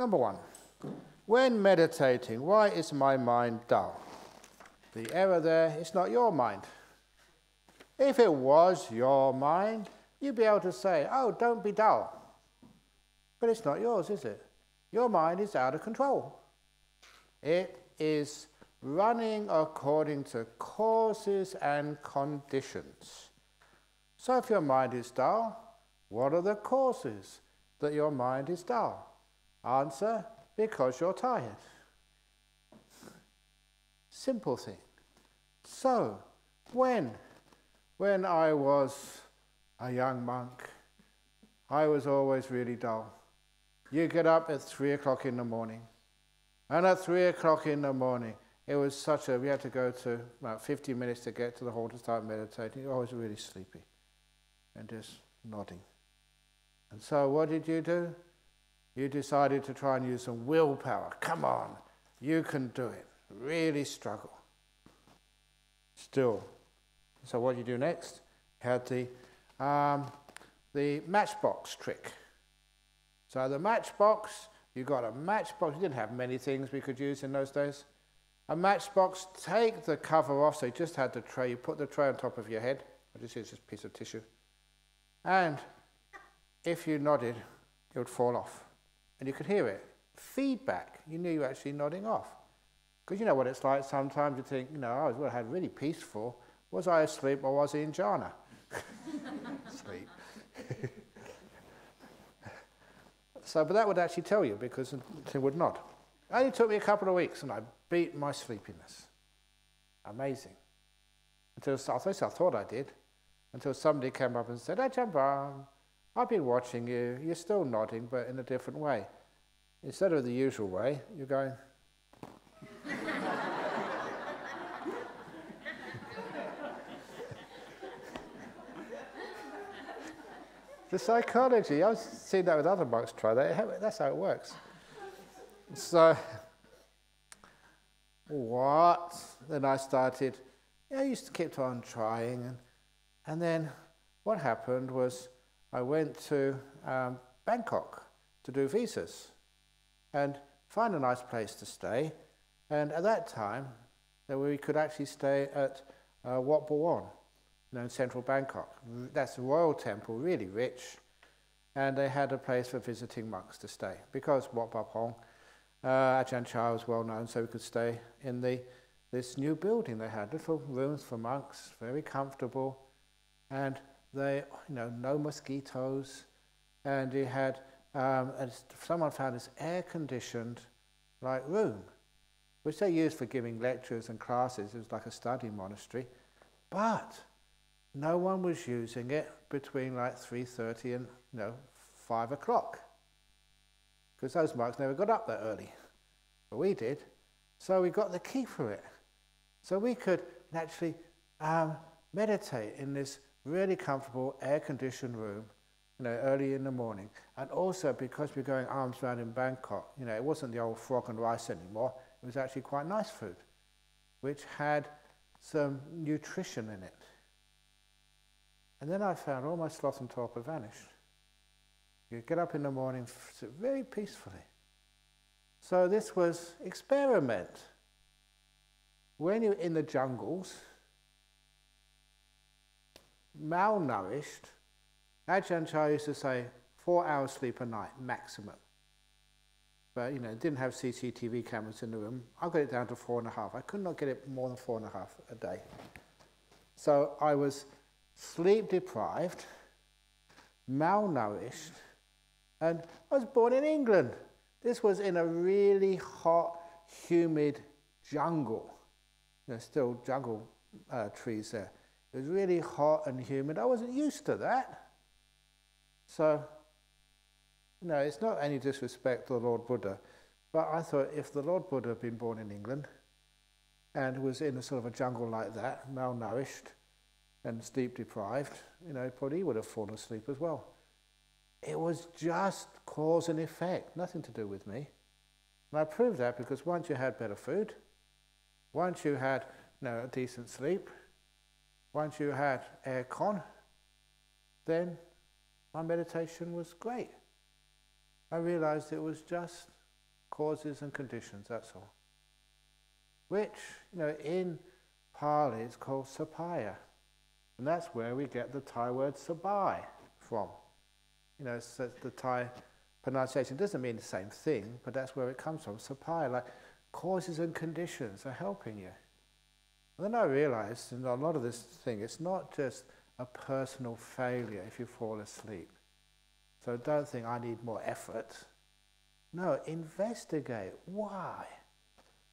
Number one, when meditating, why is my mind dull? The error there is not your mind. If it was your mind, you'd be able to say, oh, don't be dull. But it's not yours, is it? Your mind is out of control. It is running according to causes and conditions. So if your mind is dull, what are the causes that your mind is dull? Answer, because you're tired. Simple thing. So, when I was a young monk, I was always really dull. You get up at 3 o'clock in the morning. And at 3 o'clock in the morning, it was we had to go to about 50 minutes to get to the hall to start meditating. I was really sleepy and just nodding. And so what did you do? You decided to try and use some willpower. Come on, you can do it. Really struggle. Still. So what did you do next? You had the matchbox trick. So the matchbox, you got a matchbox. You didn't have many things we could use in those days. A matchbox, take the cover off, so you just had the tray. You put the tray on top of your head. I just use this piece of tissue. And if you nodded, it would fall off. And you could hear it. Feedback. You knew you were actually nodding off. Because you know what it's like. Sometimes you think, I had really peaceful. Was I asleep or was I in jhana? Sleep. But that would actually tell you, because it would nod. It only took me a couple of weeks and I beat my sleepiness. Amazing. At least I thought I did. Until somebody came up and said, Ajahn Brahm, I've been watching you. You're still nodding, but in a different way. Instead of the usual way, you're going... The psychology, I've seen that with other monks try that. That's how it works. So, what? Then I started, I used to keep on trying. And then what happened was I went to Bangkok to do visas and find a nice place to stay. And at that time, we could actually stay at Wat Bhuan, in central Bangkok. That's a royal temple, really rich. And they had a place for visiting monks to stay. Because Wat Bhuan, Ajahn Chah was well known, so we could stay in this new building they had. Little rooms for monks, very comfortable. And they, no mosquitoes. And you had, someone found this air-conditioned room, which they used for giving lectures and classes. It was like a study monastery. But no one was using it between 3:30 and 5 o'clock, because those monks never got up that early, but we did. So we got the key for it, so we could actually meditate in this really comfortable air-conditioned room, early in the morning. And also because we're going alms round in Bangkok, it wasn't the old frog and rice anymore. It was actually quite nice food, which had some nutrition in it. And then I found all my sloth and torpor vanished. You get up in the morning, sit very peacefully. So this was experiment. When you're in the jungles, malnourished, Ajahn Chah used to say 4 hours sleep a night, maximum. But, didn't have CCTV cameras in the room. I got it down to 4.5. I could not get it more than 4.5 a day. So I was sleep deprived, malnourished, and I was born in England. This was in a really hot, humid jungle. There's still jungle trees there. It was really hot and humid. I wasn't used to that. So, it's not any disrespect to the Lord Buddha, but I thought if the Lord Buddha had been born in England and was in a sort of a jungle like that, malnourished and sleep deprived, probably he would have fallen asleep as well. It was just cause and effect, nothing to do with me. And I proved that because once you had better food, once you had a decent sleep, once you had aircon, then my meditation was great. I realized it was just causes and conditions, that's all. Which, in Pali is called sapaya. And that's where we get the Thai word sabai from. So the Thai pronunciation doesn't mean the same thing, but that's where it comes from. Sapaya, like causes and conditions are helping you. And then I realized in a lot of this thing, it's not just a personal failure if you fall asleep. So don't think I need more effort. No, investigate. Why?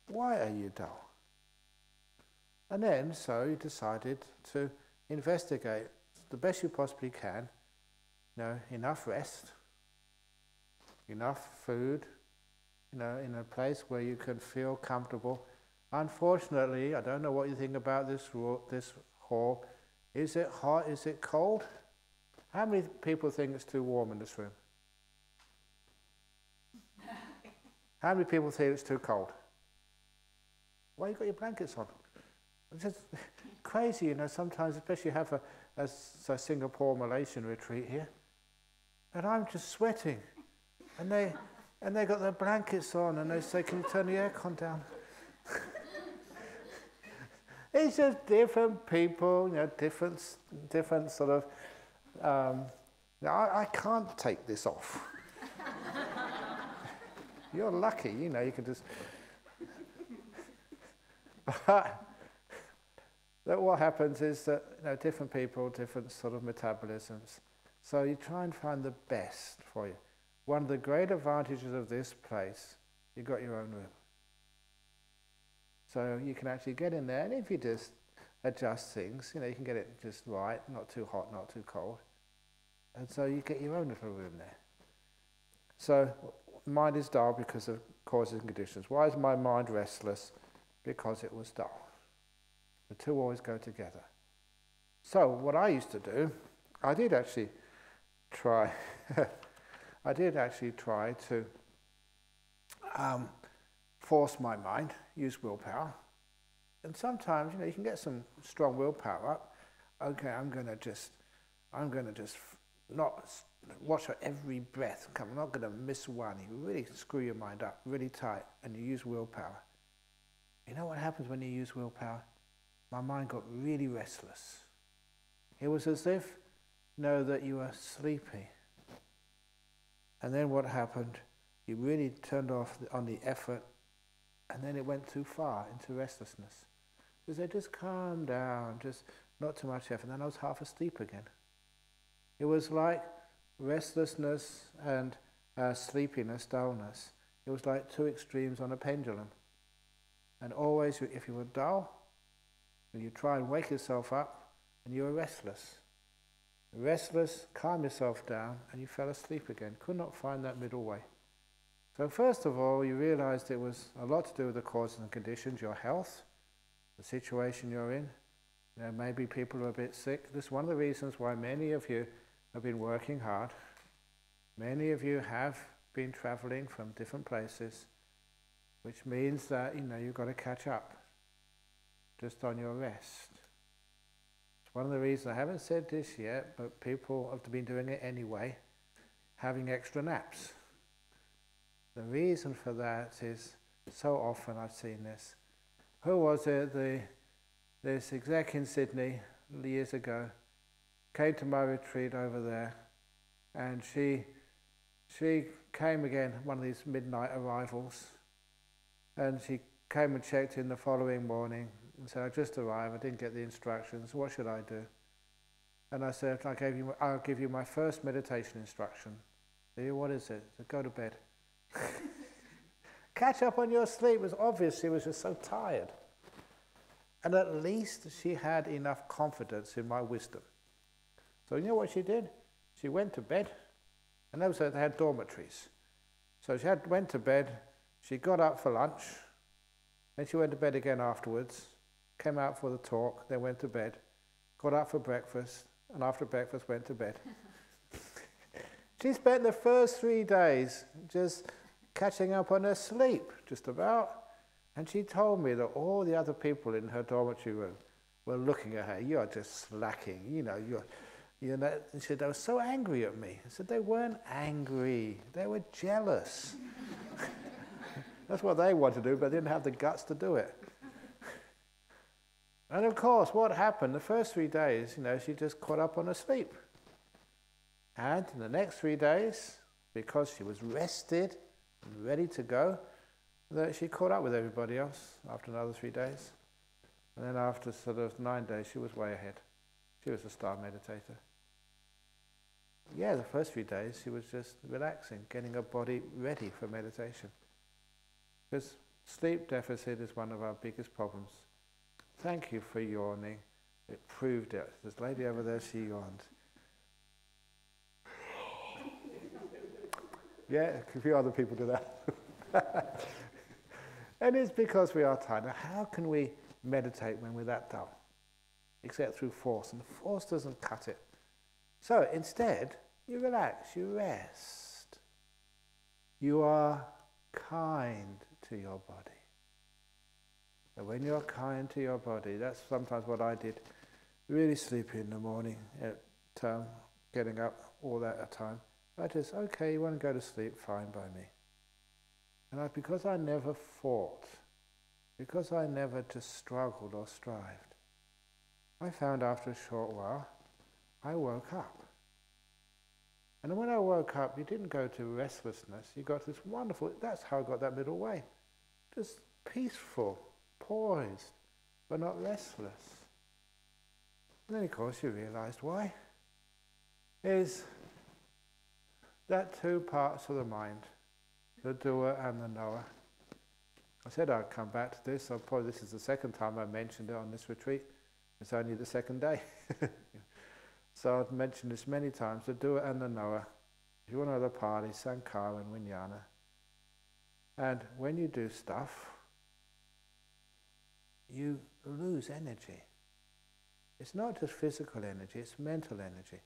Why are you dull? And then, so you decided to investigate the best you possibly can. Enough rest, enough food, in a place where you can feel comfortable. Unfortunately, I don't know what you think about this hall. Is it hot? Is it cold? How many people think it's too warm in this room? How many people think it's too cold? Why you got your blankets on? It's just crazy, sometimes, especially have a Singapore Malaysian retreat here, and I'm just sweating, and they got their blankets on, and they say, "Can you turn the aircon down?" It's just different people, different sort of. I can't take this off. You're lucky, you can just. But that what happens is that different people, different sort of metabolisms. So you try and find the best for you. One of the great advantages of this place, you've got your own room. So you can actually get in there, and if you just adjust things, you can get it just right, not too hot, not too cold. And so you get your own little room there. So mind is dull because of causes and conditions. Why is my mind restless? Because it was dull. The two always go together. So what I used to do, I did actually try to force my mind, use willpower. And sometimes, you can get some strong willpower up. Okay, I'm going to just not watch every breath come. I'm not going to miss one. You really screw your mind up really tight, and you use willpower. You know what happens when you use willpower? My mind got really restless. It was as if, that you were sleepy. And then what happened? You really turned off on the effort, and then it went too far into restlessness. Because I just calmed down, just not too much effort, and then I was half asleep again. It was like restlessness and sleepiness, dullness. It was like two extremes on a pendulum. And always, if you were dull, and you try and wake yourself up, and you were restless. Restless, calm yourself down, and you fell asleep again. Could not find that middle way. So first of all, you realized it was a lot to do with the causes and conditions, your health, the situation you're in. Maybe people are a bit sick. This is one of the reasons why many of you have been working hard. Many of you have been traveling from different places, which means that, you've got to catch up just on your rest. It's one of the reasons, I haven't said this yet, but people have been doing it anyway, having extra naps. The reason for that is, so often I've seen this. Who was it? This exec in Sydney years ago came to my retreat over there, and she came again, one of these midnight arrivals, and she came and checked in the following morning and said, "I just arrived, I didn't get the instructions, what should I do?" And I said, "I'll give you my first meditation instruction." What is it? I said, "Go to bed." Catch up on your sleep. It was obvious she was just so tired. And at least she had enough confidence in my wisdom. So you know what she did? She went to bed, and they had dormitories. So she went to bed, she got up for lunch, then she went to bed again afterwards, came out for the talk, then went to bed, got up for breakfast, and after breakfast went to bed. She spent the first 3 days just catching up on her sleep, just about. And she told me that all the other people in her dormitory room were looking at her. "You're just slacking, And she said, "They were so angry at me." I said, "They weren't angry, they were jealous." That's what they want to do, but they didn't have the guts to do it. And of course, what happened, the first 3 days, she just caught up on her sleep. And in the next 3 days, because she was rested and ready to go, that she caught up with everybody else after another 3 days. And then after sort of 9 days, she was way ahead. She was a star meditator. Yeah, the first 3 days, she was just relaxing, getting her body ready for meditation. Because sleep deficit is one of our biggest problems. Thank you for yawning. It proved it. This lady over there, she yawned. Yeah, a few other people do that. And it's because we are tired. Now, how can we meditate when we're that dull? Except through force. And force doesn't cut it. So instead, you relax, you rest. You are kind to your body. And when you're kind to your body, that's sometimes what I did. Really sleepy in the morning, at getting up all that at a time. I just, okay, you want to go to sleep, fine by me. And because I never fought, because I never just struggled or strived, I found after a short while, I woke up. And when I woke up, you didn't go to restlessness, you got this wonderful, that's how I got that middle way. Just peaceful, poised, but not restless. And then of course you realized why. Is that 2 parts of the mind, the doer and the knower. I said I'd come back to this, so probably this is the second time I mentioned it on this retreat. It's only the second day. So I've mentioned this many times, the doer and the knower. If you want to know the party, Sankhara and Vijnana. And when you do stuff, you lose energy. It's not just physical energy, it's mental energy.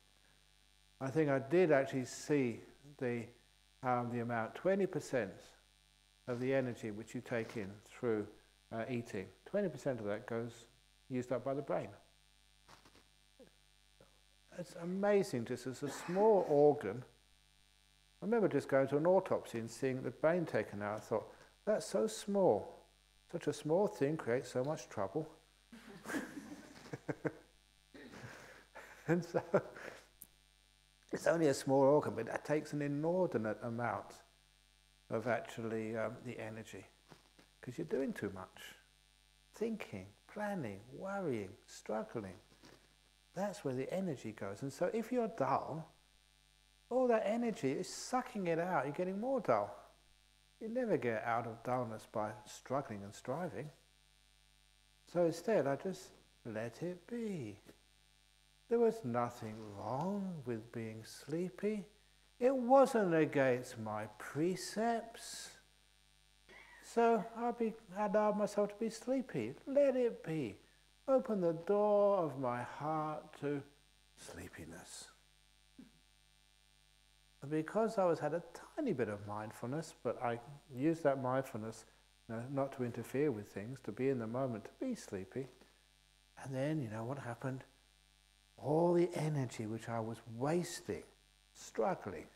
I think I did actually see the amount, 20% of the energy which you take in through eating, 20% of that goes used up by the brain. It's amazing, just as a small organ. I remember just going to an autopsy and seeing the brain taken out. I thought, that's so small. Such a small thing creates so much trouble. And so, it's only a small organ, but that takes an inordinate amount of actually the energy. Because you're doing too much. Thinking, planning, worrying, struggling. That's where the energy goes. And so if you're dull, all that energy is sucking it out. You're getting more dull. You never get out of dullness by struggling and striving. So instead, I just let it be. There was nothing wrong with being sleepy. It wasn't against my precepts. So I allowed myself to be sleepy. Let it be. Open the door of my heart to sleepiness. And because I had a tiny bit of mindfulness, but I used that mindfulness not to interfere with things, to be in the moment, to be sleepy. And then, what happened? All the energy which I was wasting, struggling,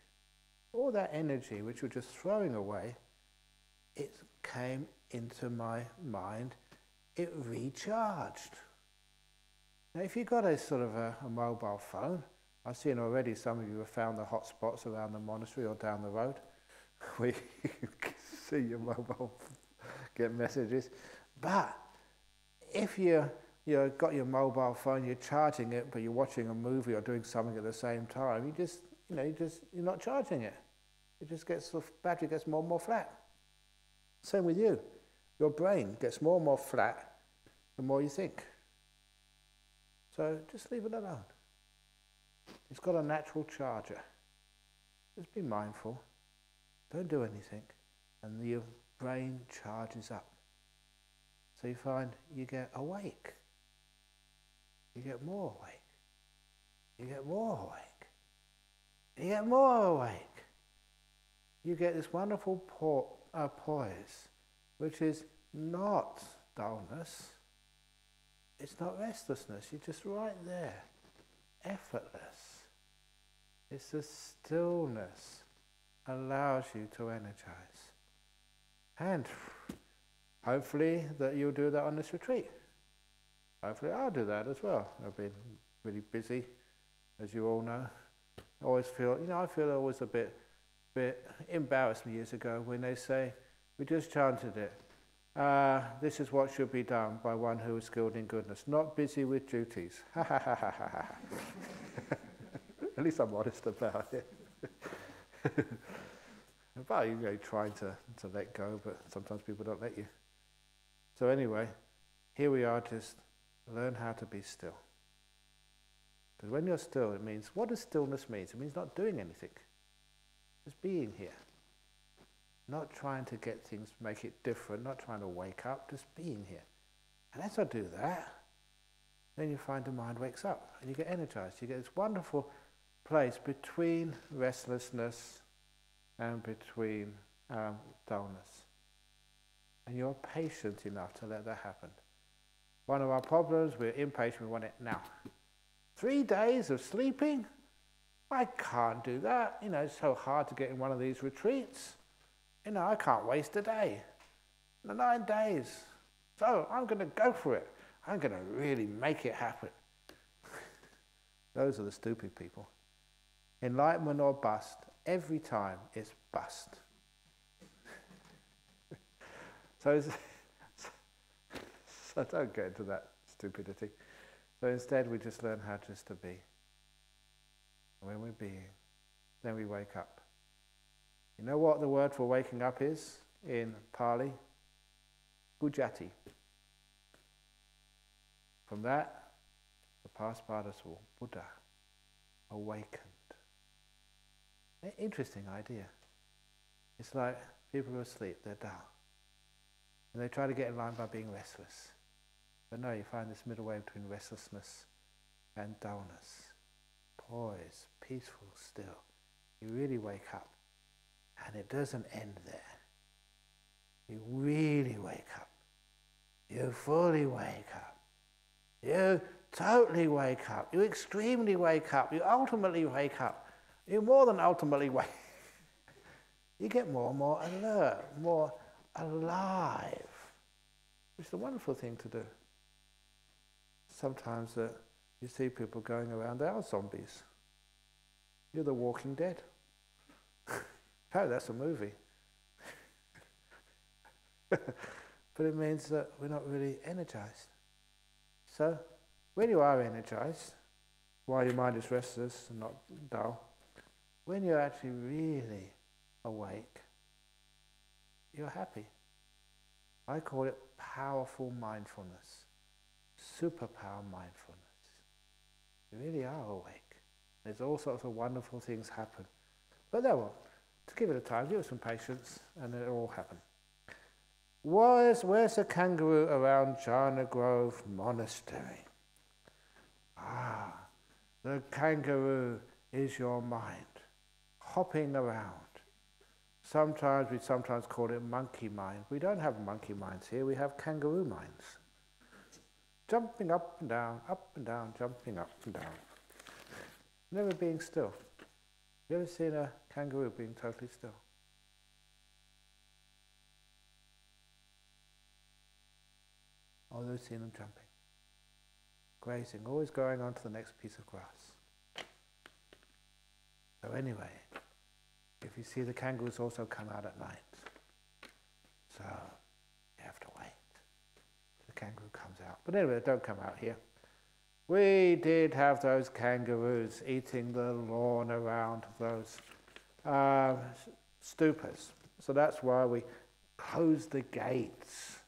all that energy which was just throwing away, it came into my mind. It recharged. Now, if you've got a sort of a mobile phone, I've seen already some of you have found the hot spots around the monastery or down the road where you can see your mobile, get messages. But if you've got your mobile phone, you're charging it, but you're watching a movie or doing something at the same time, you're not charging it. It just gets, the battery gets more and more flat. Same with you. Your brain gets more and more flat the more you think. So just leave it alone. It's got a natural charger. Just be mindful. Don't do anything. And your brain charges up. So you find you get awake. You get more awake. You get more awake. You get more awake. You get this wonderful poise, which is not dullness. It's not restlessness. You're just right there, effortless. It's the stillness allows you to energize. And hopefully that you'll do that on this retreat. Hopefully I'll do that as well. I've been really busy, as you all know. I always feel, I feel always a bit embarrassed years ago when they say, we just chanted it. This is what should be done by one who is skilled in goodness, not busy with duties. At least I'm honest about it. But you're trying to let go, but sometimes people don't let you. So anyway, here we are, just learn how to be still. Because when you're still, it means, what does stillness mean? It means not doing anything. Just being here. Not trying to get things, make it different, not trying to wake up, just being here. And as I do that, then you find the mind wakes up and you get energized. You get this wonderful place between restlessness and between dullness. And you're patient enough to let that happen. One of our problems, we're impatient, we want it now. 3 days of sleeping? I can't do that. It's so hard to get in one of these retreats. I can't waste a day. 9 days. So I'm going to go for it. I'm going to really make it happen. Those are the stupid people. Enlightenment or bust, every time it's bust. So don't get into that stupidity. So instead we just learn how just to be. And when we're being, then we wake up. You know what the word for waking up is in Pali? Gujati. From that, the past participle, Buddha, awakened. An interesting idea. It's like people who are asleep, they're dull. And they try to get in line by being restless. But no, you find this middle way between restlessness and dullness. Poised, peaceful, still. You really wake up. And it doesn't end there. You really wake up. You fully wake up. You totally wake up. You extremely wake up. You ultimately wake up. You more than ultimately wake up. You get more and more alert, more alive. Which is a wonderful thing to do. Sometimes you see people going around, they are zombies. You're the Walking Dead. Oh, that's a movie. But it means that we're not really energized. So, when you are energized, while your mind is restless and not dull, when you're actually really awake, you're happy. I call it powerful mindfulness, superpower mindfulness. You really are awake. There's all sorts of wonderful things happen. But there will. To give it a time, give it some patience, and it'll all happen. Where's the kangaroo around Jhana Grove Monastery? The kangaroo is your mind, hopping around. We sometimes call it monkey mind. We don't have monkey minds here, we have kangaroo minds. Jumping up and down, jumping up and down. Never being still. You ever seen a kangaroo being totally still? Always seen them jumping. Grazing, always going on to the next piece of grass. So anyway, if you see the kangaroos also come out at night. So you have to wait. The kangaroo comes out. But anyway, they don't come out here. We did have those kangaroos eating the lawn around those stupas. So that's why we closed the gates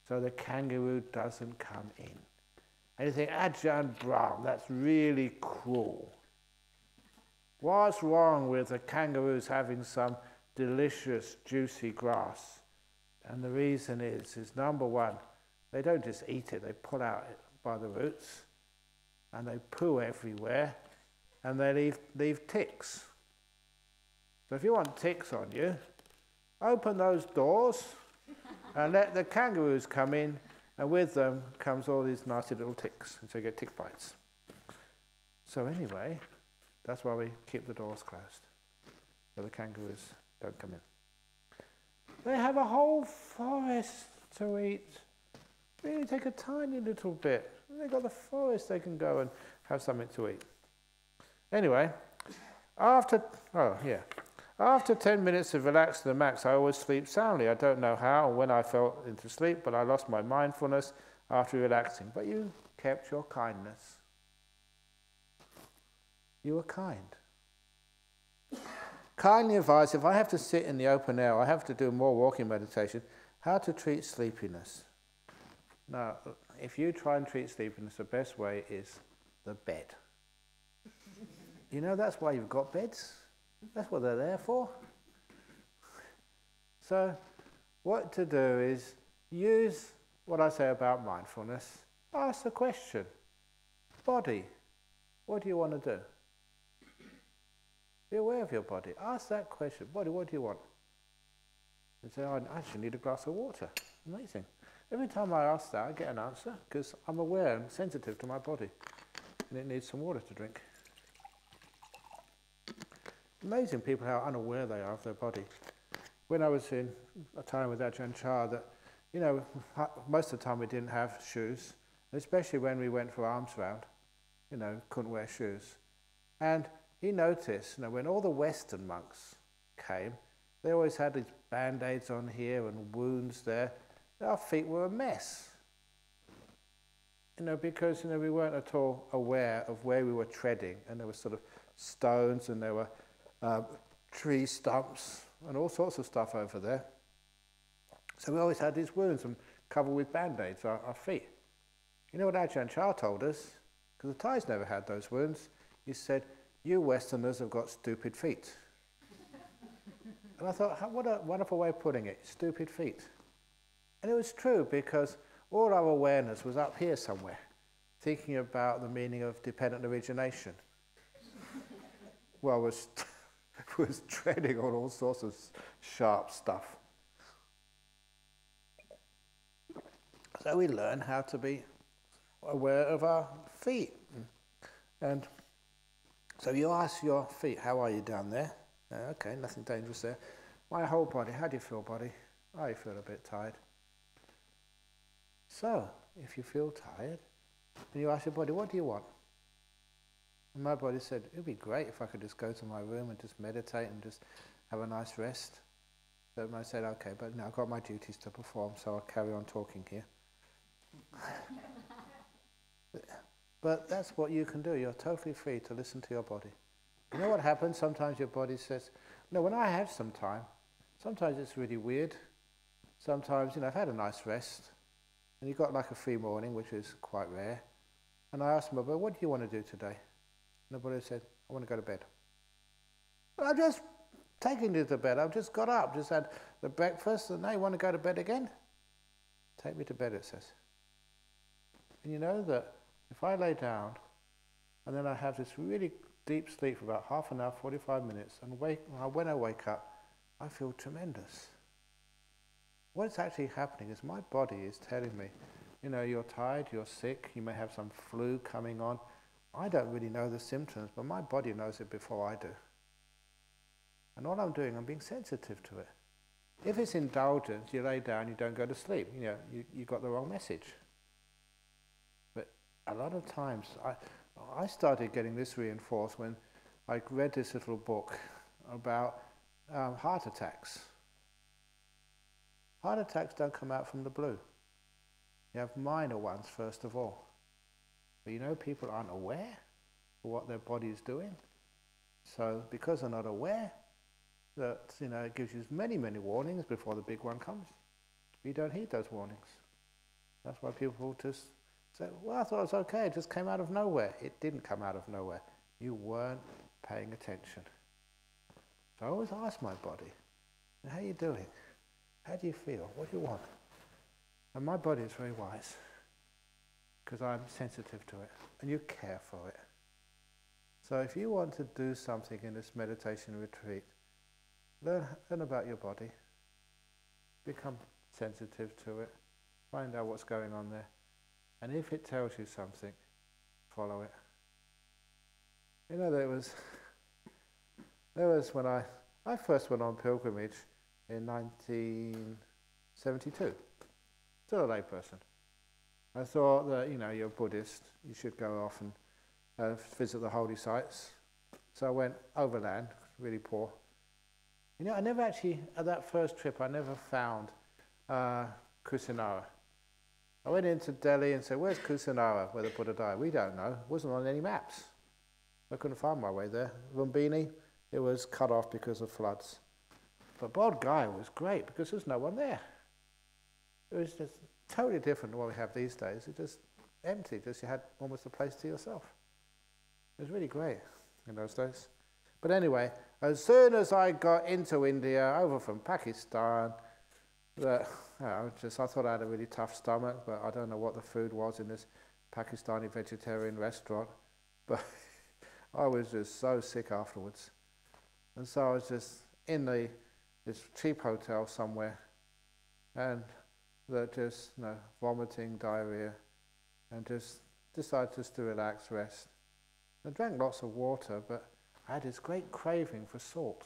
so the kangaroo doesn't come in. And you think, Ajahn Brahm, that's really cruel. What's wrong with the kangaroos having some delicious, juicy grass? And the reason is number one, they don't just eat it, they pull out it by the roots, and they poo everywhere, and they leave ticks. So if you want ticks on you, open those doors and let the kangaroos come in, and with them comes all these nasty little ticks, and so you get tick bites. So anyway, that's why we keep the doors closed, so the kangaroos don't come in. They have a whole forest to eat. Really take a tiny little bit. They've got the forest, they can go and have something to eat. Anyway, after 10 minutes of relax to the max, I always sleep soundly. I don't know how or when I fell into sleep, but I lost my mindfulness after relaxing. But you kept your kindness. You were kind. Kindly advised, if I have to sit in the open air, I have to do more walking meditation, how to treat sleepiness. Now, if you try and treat sleepiness, the best way is the bed. You know, that's why you've got beds. That's what they're there for. So, what to do is use what I say about mindfulness. Ask the question, body, what do you want to do? Be aware of your body. Ask that question, body, what do you want? And say, I actually need a glass of water. Amazing. Every time I ask that, I get an answer, because I'm aware and sensitive to my body, and it needs some water to drink. Amazing people how unaware they are of their body. When I was in a time with Ajahn Chah, that, you know, most of the time we didn't have shoes, especially when we went for alms round, you know, couldn't wear shoes. And he noticed, you know, when all the Western monks came, they always had these band-aids on here and wounds there. Our feet were a mess. You know, because, you know, we weren't at all aware of where we were treading, and there were sort of stones and there were tree stumps and all sorts of stuff over there. So we always had these wounds and covered with band-aids, our feet. You know what Ajahn Chah told us? Because the Thais never had those wounds. He said, you Westerners have got stupid feet. And I thought, what a wonderful way of putting it, stupid feet. And it was true, because all our awareness was up here somewhere, thinking about the meaning of dependent origination. Well, was treading on all sorts of sharp stuff. So we learn how to be aware of our feet. And so you ask your feet, how are you down there? Okay, nothing dangerous there. My whole body, how do you feel, body? Oh, you feel a bit tired. So, if you feel tired, and you ask your body, what do you want? And my body said, it would be great if I could just go to my room and just meditate and just have a nice rest. So I said, okay, but now I've got my duties to perform, so I'll carry on talking here. But that's what you can do. You're totally free to listen to your body. You know what happens? Sometimes your body says, no, when I have some time, sometimes it's really weird. Sometimes, you know, I've had a nice rest, and you've got like a free morning, which is quite rare. And I asked my body, what do you want to do today? And the body said, I want to go to bed. But I've just taken you to bed. I've just got up, just had the breakfast, and now you want to go to bed again? Take me to bed, it says. And you know that if I lay down, and then I have this really deep sleep for about half an hour, 45 minutes, and when I wake up, I feel tremendous. What's actually happening is my body is telling me, you know, you're tired, you're sick, you may have some flu coming on. I don't really know the symptoms, but my body knows it before I do. And all I'm doing, I'm being sensitive to it. If it's indulgence, you lay down, you don't go to sleep. You know, you got the wrong message. But a lot of times, I started getting this reinforced when I read this little book about heart attacks. Heart attacks don't come out from the blue. You have minor ones, first of all. But you know, people aren't aware of what their body is doing. So because they're not aware, that, you know, it gives you many, many warnings before the big one comes. You don't heed those warnings. That's why people just say, well, I thought it was okay, it just came out of nowhere. It didn't come out of nowhere. You weren't paying attention. So I always ask my body, how are you doing? How do you feel? What do you want? And my body is very wise, because I'm sensitive to it, and you care for it. So if you want to do something in this meditation retreat, learn about your body, become sensitive to it, find out what's going on there, and if it tells you something, follow it. You know, there was when I first went on pilgrimage, in 1972. Still a layperson. I thought that, you're Buddhist, you should go off and visit the holy sites. So I went overland, really poor. I never actually, at that first trip, I never found Kusinara. I went into Delhi and said, where's Kusinara, where the Buddha died? We don't know. It wasn't on any maps. I couldn't find my way there. Lumbini, it was cut off because of floods. But Bodh Gaya was great because there's no one there. It was just totally different to what we have these days. It just empty, just you had almost a place to yourself. It was really great in those days. But anyway, as soon as I got into India, over from Pakistan, I thought I had a really tough stomach, but I don't know what the food was in this Pakistani vegetarian restaurant. But I was just so sick afterwards. And so I was just in this cheap hotel somewhere, and vomiting, diarrhea, and just decided just to relax, rest. I drank lots of water, but I had this great craving for salt.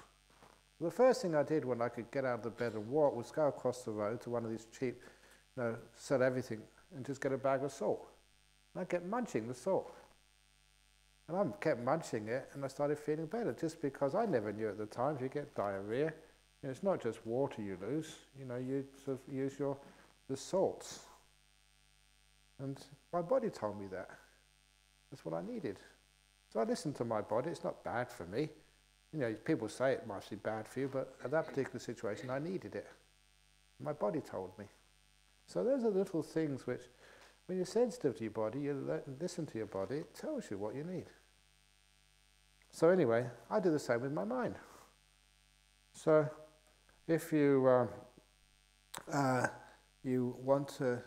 The first thing I did when I could get out of the bed and walk was go across the road to one of these cheap, sell everything, and just get a bag of salt. And I kept munching the salt. And I kept munching it, and I started feeling better, just because I never knew at the time if you get diarrhea, it's not just water you lose, you sort of use the salts. And my body told me that. That's what I needed. So I listened to my body. It's not bad for me. People say it must be bad for you, but at that particular situation, I needed it. My body told me. So those are little things which, when you're sensitive to your body, you listen to your body, it tells you what you need. So anyway, I do the same with my mind. So if you want to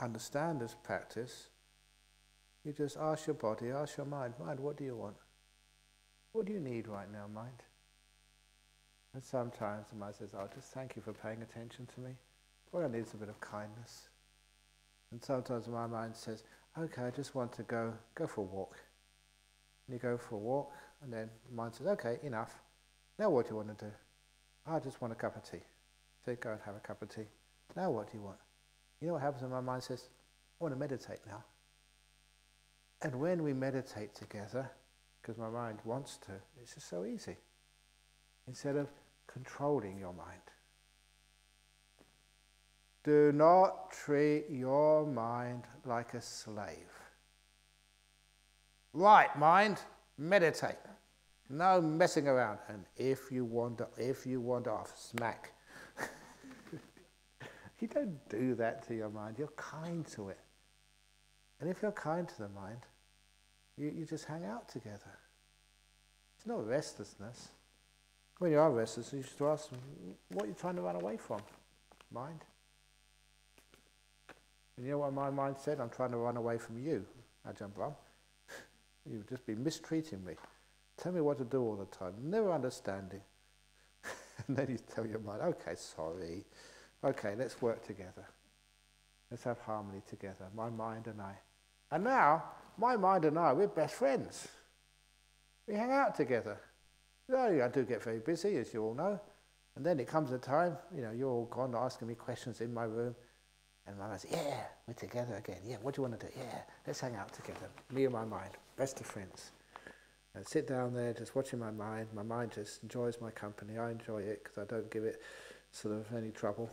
understand this practice, you just ask your body, ask your mind, what do you want? What do you need right now, mind? And sometimes the mind says, just thank you for paying attention to me. What I need is a bit of kindness. And sometimes my mind says, okay, I just want to go for a walk. And you go for a walk, and then the mind says, okay, enough. Now what do you want to do? I just want a cup of tea. So you go and have a cup of tea. Now what do you want? You know what happens when my mind says, I want to meditate now. And when we meditate together, because my mind wants to, it's just so easy. Instead of controlling your mind. Do not treat your mind like a slave. Right, mind, meditate. No messing around. And if you wander off, smack. You don't do that to your mind. You're kind to it. And if you're kind to the mind, you just hang out together. It's not restlessness. When you are restless, you should ask them, what are you trying to run away from, mind? And you know what my mind said? I'm trying to run away from you, Ajahn Brahm. You've just been mistreating me. Tell me what to do all the time. Never understanding. And then you tell your mind, okay, sorry. Okay, let's work together. Let's have harmony together, my mind and I. And now, my mind and I, we're best friends. We hang out together. I do get very busy, as you all know. And then it comes a time, you're all gone asking me questions in my room. And my mind says, yeah, we're together again. Yeah, what do you want to do? Yeah, let's hang out together. Me and my mind, best of friends. And sit down there just watching my mind. My mind just enjoys my company. I enjoy it because I don't give it sort of any trouble.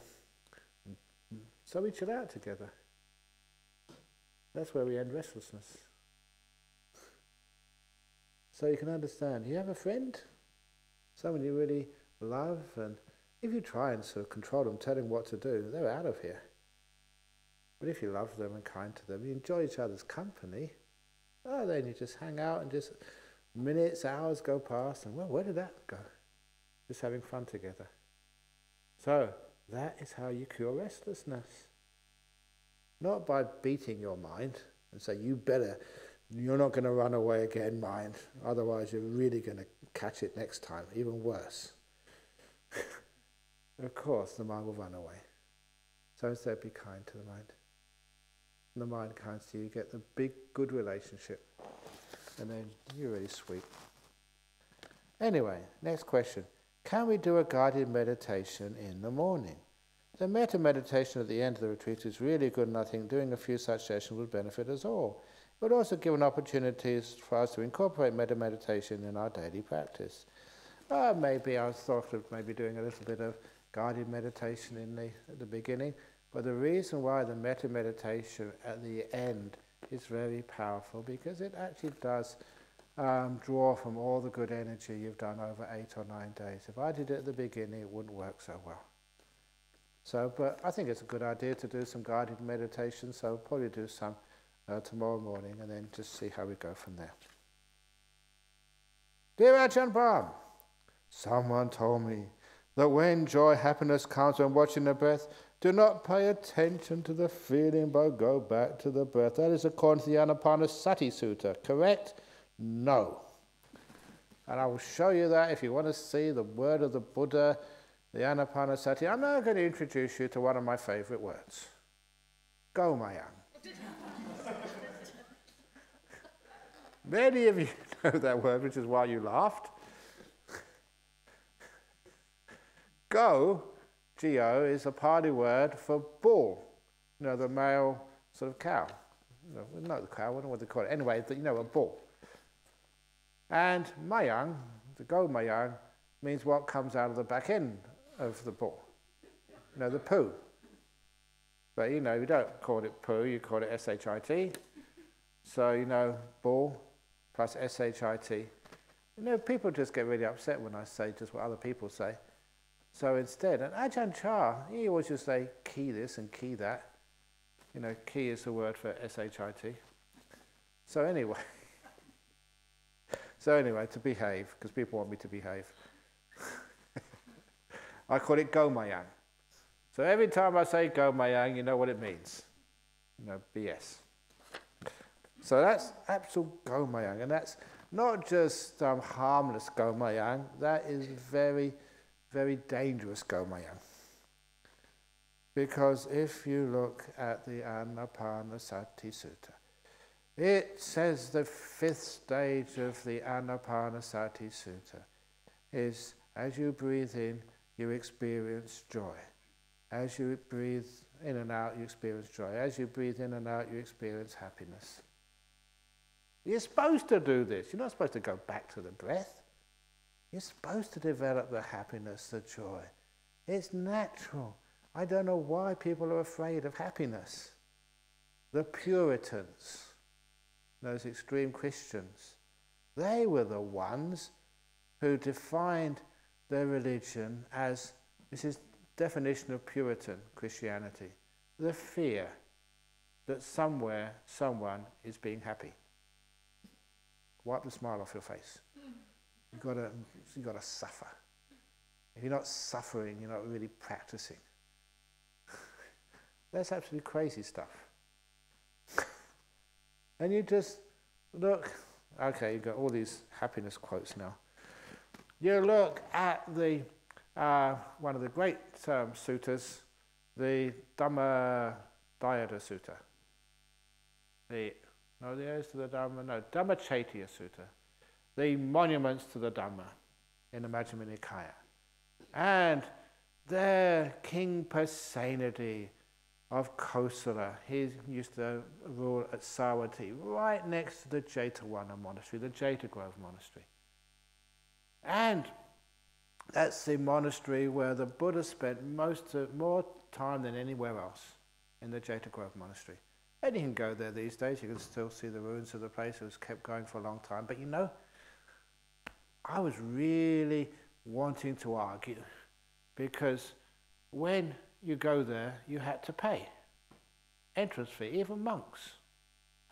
So we chill out together. That's where we end restlessness. So you can understand, you have a friend, someone you really love, and if you try and sort of control them, tell them what to do, they're out of here. But if you love them and kind to them, you enjoy each other's company, then you just hang out and just minutes, hours go past, and well, where did that go? Just having fun together. So, that is how you cure restlessness. Not by beating your mind and say, you're not going to run away again, mind, otherwise you're really going to catch it next time, even worse. Of course, the mind will run away. So instead, be kind to the mind. And the mind kind to you, you get the big, good relationship. And then you're really sweet. Anyway, next question. can we do a guided meditation in the morning? The metta meditation at the end of the retreat is really good, and I think doing a few such sessions would benefit us all. It would also give an opportunity for us to incorporate metta meditation in our daily practice. Maybe I thought of maybe doing a little bit of guided meditation at the beginning, but the reason why the metta meditation at the end is very powerful, because it actually does draw from all the good energy you've done over 8 or 9 days. If I did it at the beginning, it wouldn't work so well. But I think it's a good idea to do some guided meditation, so I'll probably do some tomorrow morning, and then just see how we go from there. Dear Ajahn Brahm, someone told me that when joy, happiness comes when watching the breath, do not pay attention to the feeling, but go back to the breath. That is according to the Anapanasati Sutta. Correct? No. And I will show you that if you want to see the word of the Buddha, the Anapanasati. I'm now going to introduce you to one of my favourite words. Gomayang. Many of you know that word, which is why you laughed. Go, G-O, is a Pali word for bull. You know, the male sort of cow. Not the cow, I don't know what they call it. Anyway, a bull. And mayang, the go mayang, means what comes out of the back end of the bull. The poo. But you don't call it poo, you call it S-H-I-T. So, bull plus S-H-I-T. People just get really upset when I say just what other people say. So instead, and Ajahn Chah, he always just say key this and key that. Key is the word for S-H-I-T. So anyway, to behave, because people want me to behave. I call it Gomayang. So every time I say Gomayang, you know what it means. BS. So that's absolute Gomayang, and that's not just harmless Gomayang, that is very, very dangerous Gomayang. Because if you look at the Anapanasati Sutta, it says the 5th stage of the Anapanasati Sutta is, as you breathe in, you experience joy. As you breathe in and out, you experience joy. As you breathe in and out, you experience happiness. You're supposed to do this. You're not supposed to go back to the breath. You're supposed to develop the happiness, the joy. It's natural. I don't know why people are afraid of happiness. The Puritans, those extreme Christians, they were the ones who defined their religion as, this is definition of Puritan Christianity, the fear that somewhere someone is being happy. Wipe the smile off your face. You've got to suffer. If you're not suffering, you're not really practicing. That's absolutely crazy stuff. And you just look, okay, you've got all these happiness quotes now. You look at the one of the great suttas, the Dhammacayita Sutta. Dhammacayita Sutta. The monuments to the Dhamma in the Majjhima Nikaya. And there, King Pasenadi of Kosala, he used to rule at Savatthi, right next to the Jetavana monastery, the Jetagrove monastery. And that's the monastery where the Buddha spent more time than anywhere else, in the Jetagrove monastery. And you can go there these days, you can still see the ruins of the place. It was kept going for a long time. But I was really wanting to argue, because when you go there, you had to pay entrance fee, even monks.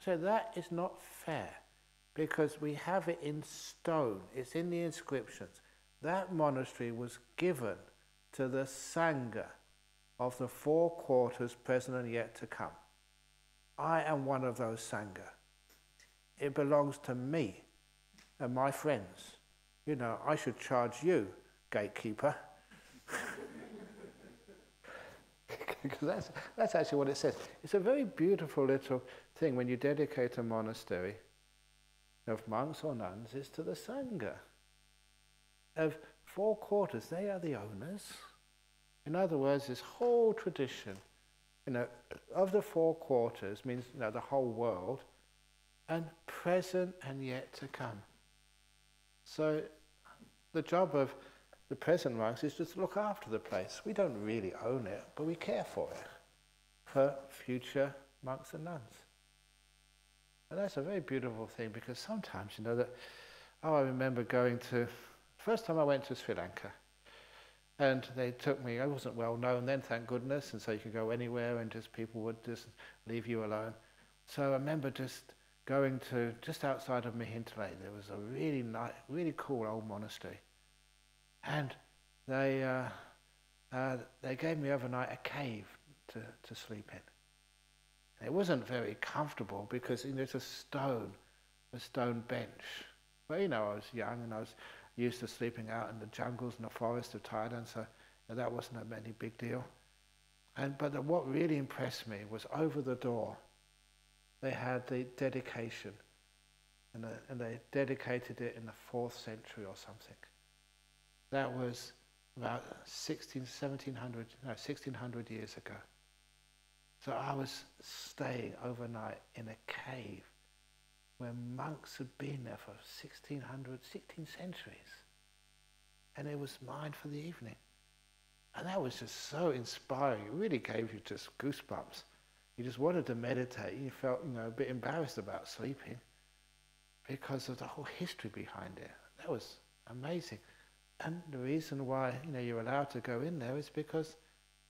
So that is not fair, because we have it in stone. It's in the inscriptions. That monastery was given to the Sangha of the 4 quarters present and yet to come. I am one of those Sangha. It belongs to me and my friends. I should charge you, gatekeeper. Because that's actually what it says. It's a very beautiful little thing when you dedicate a monastery of monks or nuns, it's to the Sangha of four quarters, they are the owners. In other words, this whole tradition, of the four quarters means, the whole world, and present and yet to come. So the job of the present monks is just to look after the place. We don't really own it, but we care for it, for future monks and nuns. And that's a very beautiful thing, because sometimes, I remember going to, first time I went to Sri Lanka, and they took me, I wasn't well known then, thank goodness, and so you could go anywhere and just people would just leave you alone. So I remember just going to, just outside of Mahintale, there was a really nice, really cool old monastery. And they gave me overnight a cave to sleep in. It wasn't very comfortable because it's a stone bench. But I was young and I was used to sleeping out in the jungles and the forests of Thailand, so that wasn't any big deal. But what really impressed me was over the door they had the dedication, and they dedicated it in the 4th century or something. That was about 1600 years ago. So I was staying overnight in a cave where monks had been there for 16 centuries. And it was mine for the evening. And that was just so inspiring. It really gave you just goosebumps. You just wanted to meditate. You felt, a bit embarrassed about sleeping because of the whole history behind it. That was amazing. And the reason why, you're allowed to go in there is because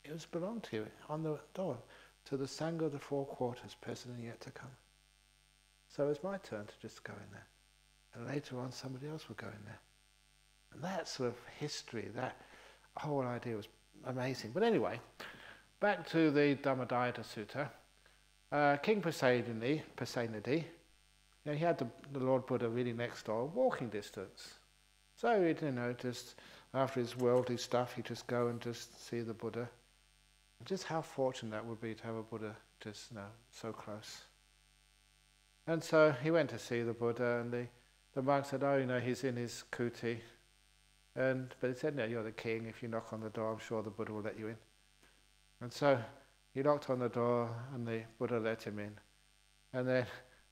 it was belonged to you on the door, to the Sangha of the Four Quarters, present and yet to come. So it was my turn to just go in there. And later on, somebody else would go in there. And that sort of history, that whole idea was amazing. But anyway, back to the Dhammadayata Sutta. King Pasenadi, he had the Lord Buddha really next door, walking distance. So he'd, just after his worldly stuff, he'd just go and just see the Buddha. And just how fortunate that would be to have a Buddha just, so close. And so he went to see the Buddha, and the monk said, he's in his kuti. But he said, no, you're the king. If you knock on the door, I'm sure the Buddha will let you in. And so he knocked on the door, and the Buddha let him in. And then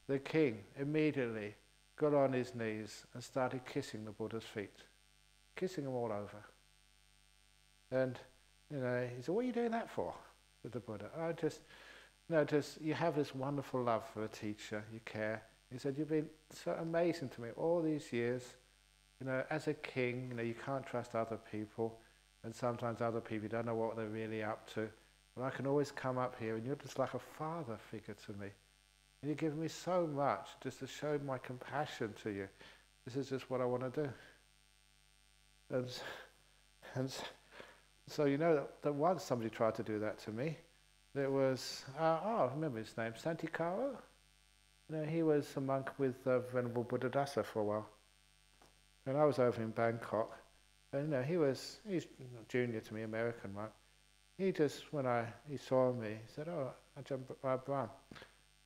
the king immediately got on his knees and started kissing the Buddha's feet, kissing them all over. And, he said, what are you doing that for? With the Buddha. You have this wonderful love for a teacher, you care. He said, you've been so amazing to me all these years. As a king, you can't trust other people, and sometimes other people, you don't know what they're really up to. But I can always come up here, and you're just like a father figure to me. And you've given me so much just to show my compassion to you. This is just what I want to do. And so that once somebody tried to do that to me. There was, I remember his name, Santikaro. He was a monk with Venerable Buddhadasa for a while. And I was over in Bangkok. And he's junior to me, American monk. He just, when he saw me, he said, Ajahn Brahm.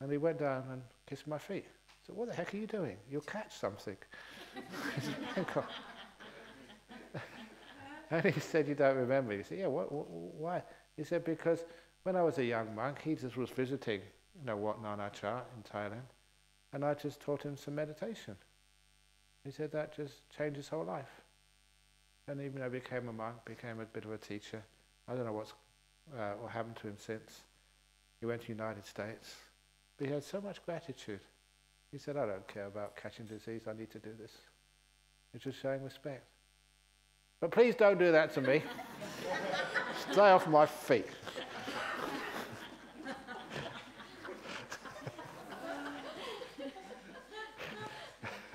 And he went down and kissed my feet. I said, what the heck are you doing? You'll catch something. And he said, you don't remember? He said, yeah, why? He said, because when I was a young monk, he just was visiting, Wat Nanachat in Thailand, and I just taught him some meditation. He said that just changed his whole life. And even though he became a monk, became a bit of a teacher. I don't know what happened to him since. He went to the United States. But he had so much gratitude. He said, I don't care about catching disease, I need to do this. It's just showing respect. But please don't do that to me. Stay off my feet.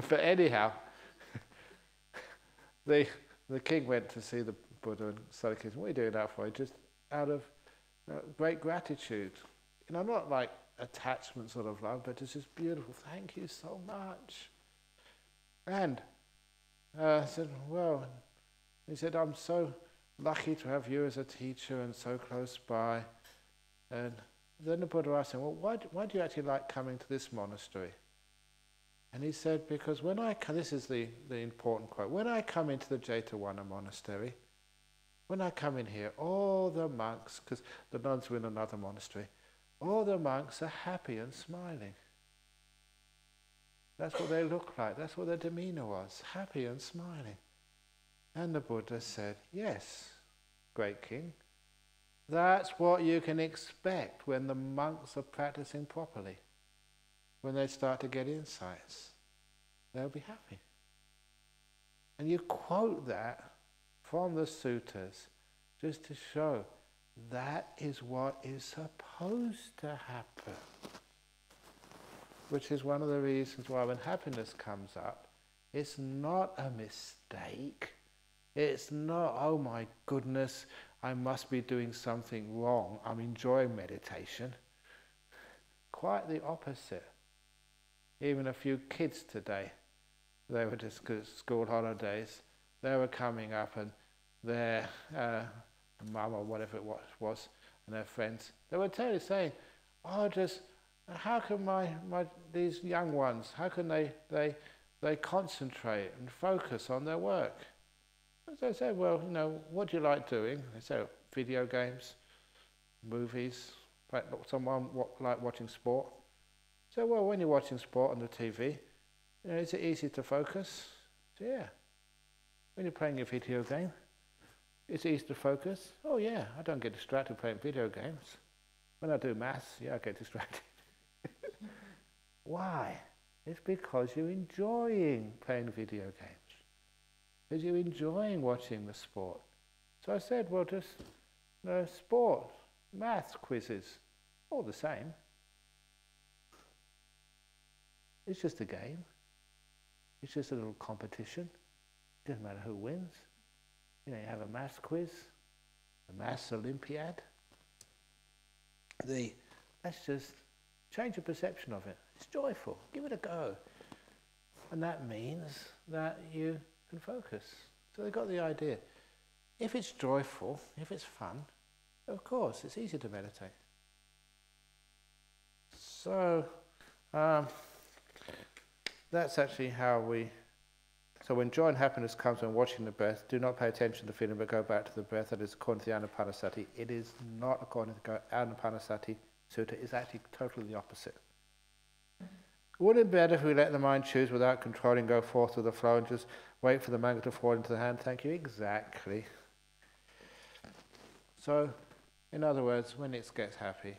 But anyhow, the king went to see the Buddha and started kissing. What are you doing that for? Just out of great gratitude. Not like attachment sort of love, but it's just beautiful. Thank you so much. And I said, well, he said, I'm so lucky to have you as a teacher and so close by. And then the Buddha asked him, well, why do you actually like coming to this monastery? And he said, because when I come, this is the important quote, when I come into the Jetavana monastery, when I come in here, all the monks, because the nuns were in another monastery, all the monks are happy and smiling. That's what they look like. That's what their demeanor was, happy and smiling. And the Buddha said, yes, great king, that's what you can expect when the monks are practicing properly. When they start to get insights, they'll be happy. And you quote that from the suttas just to show that is what is supposed to happen. Which is one of the reasons why when happiness comes up, it's not a mistake. It's not, oh my goodness, I must be doing something wrong. I'm enjoying meditation. Quite the opposite. Even a few kids today, they were just school holidays, they were coming up and their mum or whatever it was and their friends, they were saying, oh, just how can these young ones, how can they concentrate and focus on their work? So I said, well, what do you like doing? They said, video games, movies, someone like watching sport. So, well, when you're watching sport on the TV, is it easy to focus? So, yeah. When you're playing a video game, it's easy to focus. Oh, yeah, I don't get distracted playing video games. When I do maths, yeah, I get distracted. Why? It's because you're enjoying playing video games. Because you're enjoying watching the sport. So I said, well, just sport, maths quizzes, all the same. It's just a game. It's just a little competition. It doesn't matter who wins. You have a maths quiz, a maths Olympiad. Let's just change your perception of it. It's joyful. Give it a go. And that means that you can focus. So they got the idea. If it's joyful, if it's fun, of course, it's easy to meditate. So, that's actually how so when joy and happiness comes when watching the breath, do not pay attention to the feeling but go back to the breath. That is according to the Anapanasati. It is not according to the Anapanasati Sutta. It's actually totally the opposite. Wouldn't it be better if we let the mind choose without controlling, go forth with the flow and just wait for the manga to fall into the hand? Thank you. Exactly. So, in other words, when it gets happy,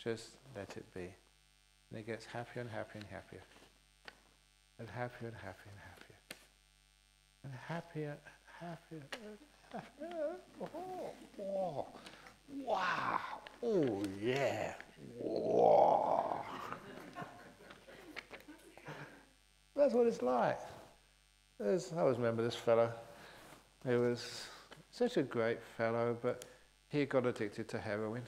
just let it be. And it gets happier and happier and happier. And happier and happier and happier. And happier and happier and happier. Oh, wow. Oh, yeah. Whoa. That's what it's like. I always remember this fellow. He was such a great fellow, but he got addicted to heroin.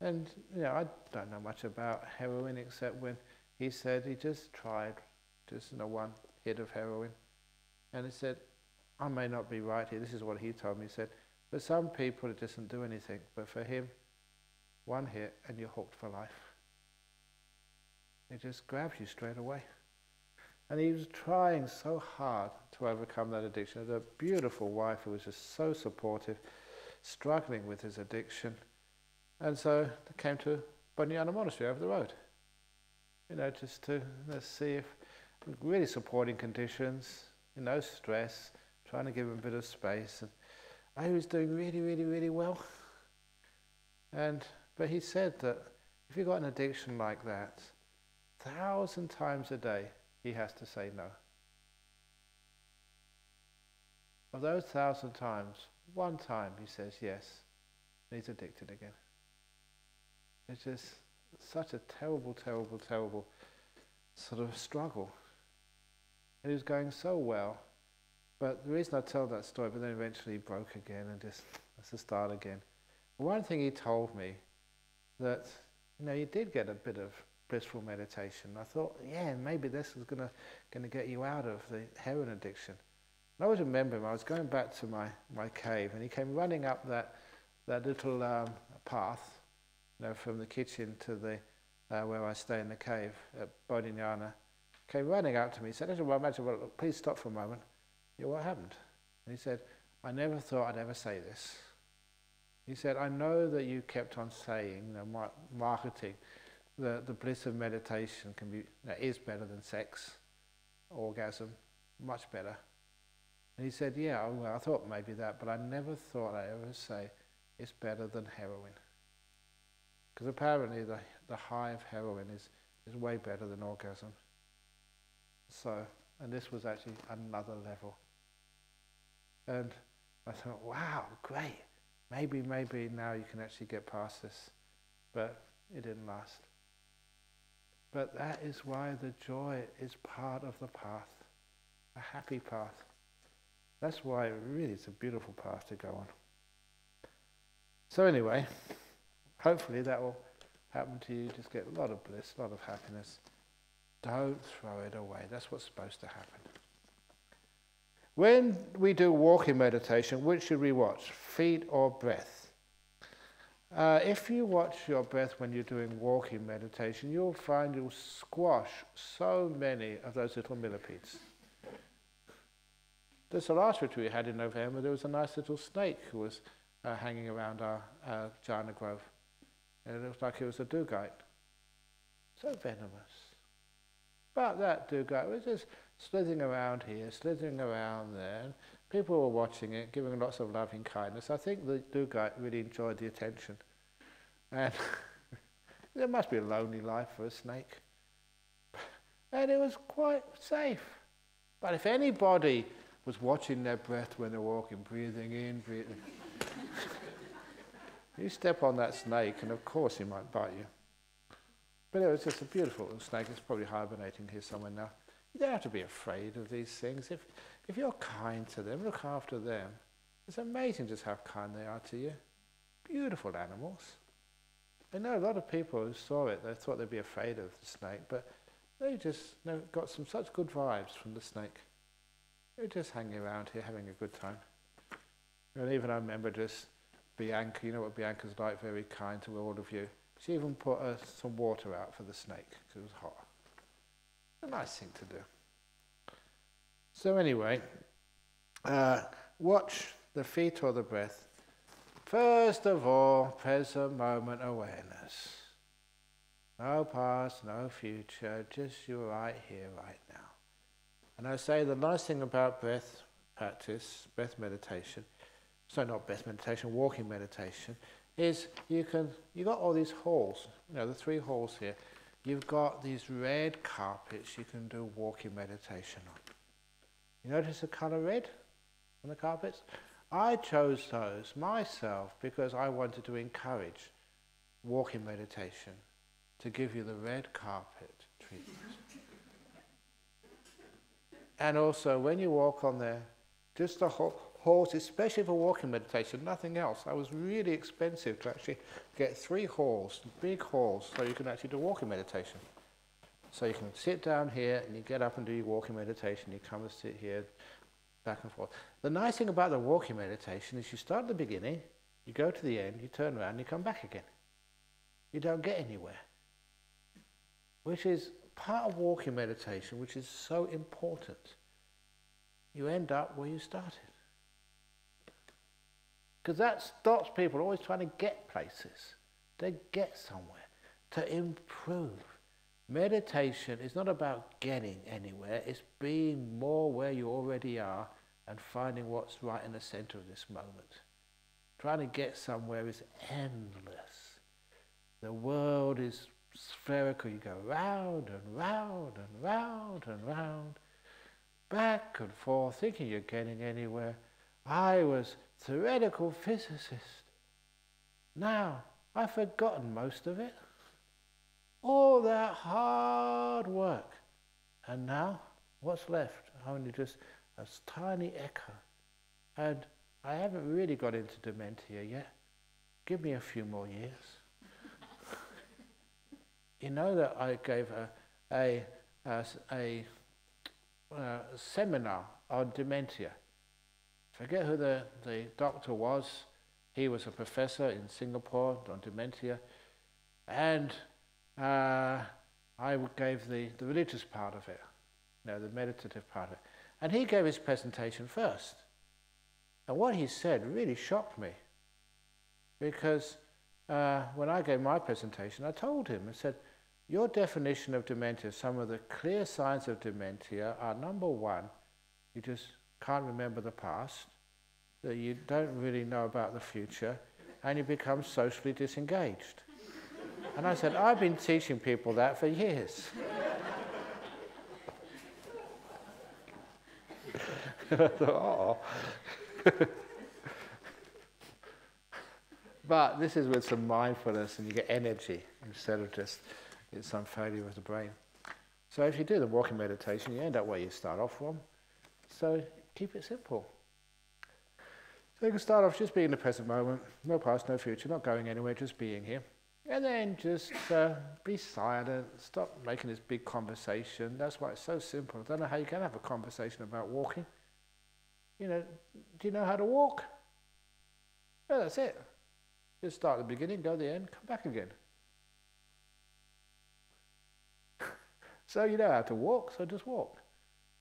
And, I don't know much about heroin except when he said he just tried one hit of heroin. And he said, I may not be right here. This is what he told me. He said, for some people it doesn't do anything, but for him, one hit and you're hooked for life. It just grabs you straight away. And he was trying so hard to overcome that addiction. He had a beautiful wife who was just so supportive, struggling with his addiction. And so they came to Bodhinyana Monastery over the road. Just to see if really supporting conditions, no stress, trying to give him a bit of space. And he was doing really, really, really well. But he said that if you've got an addiction like that, 1,000 times a day, he has to say no. Of those 1,000 times, one time he says yes, and he's addicted again. It's just such a terrible, terrible, terrible sort of struggle. And he was going so well, but the reason I tell that story, but then eventually he broke again and just has to start again. One thing he told me that, you did get a bit of blissful meditation. I thought, yeah, maybe this is going to get you out of the heroin addiction. And I always remember him. I was going back to my cave, and he came running up that little path, from the kitchen to where I stay in the cave at Bodhinyana, came running up to me. He said, well, look, please stop for a moment. Yeah, what happened? And he said, I never thought I'd ever say this. He said, I know that you kept on saying, marketing, the bliss of meditation is better than sex, orgasm, much better. And he said, yeah, well, I thought maybe that, but I never thought I'd ever say it's better than heroin. Because apparently the high of heroin is way better than orgasm. So, and this was actually another level. And I thought, wow, great. Maybe now you can actually get past this. But it didn't last. But that is why the joy is part of the path, a happy path. That's why really it's a beautiful path to go on. So anyway, hopefully that will happen to you. Just get a lot of bliss, a lot of happiness. Don't throw it away. That's what's supposed to happen. When we do walking meditation, which should we watch? Feet or breath? If you watch your breath when you're doing walking meditation, you'll find you'll squash so many of those little millipedes. This last retreat we had in November, there was a nice little snake who was hanging around our jhana grove. And it looked like it was a dugite. So venomous. But that dugite was just slithering around here, slithering around there. And people were watching it, giving lots of loving kindness. I think the dugite really enjoyed the attention. And there must be a lonely life for a snake. And it was quite safe. But if anybody was watching their breath when they're walking, breathing in, breathing... you step on that snake and of course he might bite you. But it was just a beautiful little snake. It's probably hibernating here somewhere now. You don't have to be afraid of these things. If you're kind to them, look after them. It's amazing just how kind they are to you. Beautiful animals. I know a lot of people who saw it, they thought they'd be afraid of the snake, but they just got such good vibes from the snake. They were just hanging around here having a good time. And even I remember just Bianca, you know what Bianca's like, very kind to all of you. She even put some water out for the snake because it was hot. A nice thing to do. So anyway, watch the feet or the breath. First of all, present moment awareness. No past, no future, just you right here, right now. And I say the nice thing about breath practice, breath meditation, so not breath meditation, walking meditation, is you've got all these halls, the 3 halls here. You've got these red carpets you can do walking meditation on. You notice the colour red on the carpets? I chose those myself because I wanted to encourage walking meditation, to give you the red carpet treatment. And also when you walk on there, just the halls, especially for walking meditation, nothing else. I was really expensive to actually get 3 halls, big halls, so you can actually do walking meditation. So you can sit down here and you get up and do your walking meditation, you come and sit here, back and forth. The nice thing about the walking meditation is you start at the beginning, you go to the end, you turn around and you come back again. You don't get anywhere. Which is part of walking meditation, which is so important. You end up where you started. Because that stops people always trying to get places, to get somewhere, to improve. Meditation is not about getting anywhere, it's being more where you already are and finding what's right in the center of this moment. Trying to get somewhere is endless. The world is spherical. You go round and round and round and round, back and forth, thinking you're getting anywhere. I was theoretical physicist. Now, I've forgotten most of it. All that hard work. And now, what's left? Only just a tiny echo. And I haven't really got into dementia yet. Give me a few more years. You know that I gave a seminar on dementia. Forget who the doctor was. He was a professor in Singapore on dementia. And I gave the religious part of it, the meditative part of it. And he gave his presentation first. And what he said really shocked me, because when I gave my presentation, I told him, I said, your definition of dementia, some of the clear signs of dementia are, number one, you just can't remember the past, that you don't really know about the future, and you become socially disengaged. And I said, I've been teaching people that for years. And I thought, oh. But this is with some mindfulness, and you get energy instead of just it's some failure of the brain. So if you do the walking meditation, you end up where you start off from. So keep it simple. So you can start off just being in the present moment, no past, no future, not going anywhere, just being here. And then just be silent, stop making this big conversation. That's why it's so simple. I don't know how you can have a conversation about walking. Do you know how to walk? Yeah, that's it. Just start at the beginning, go to the end, come back again. So you know how to walk, so just walk.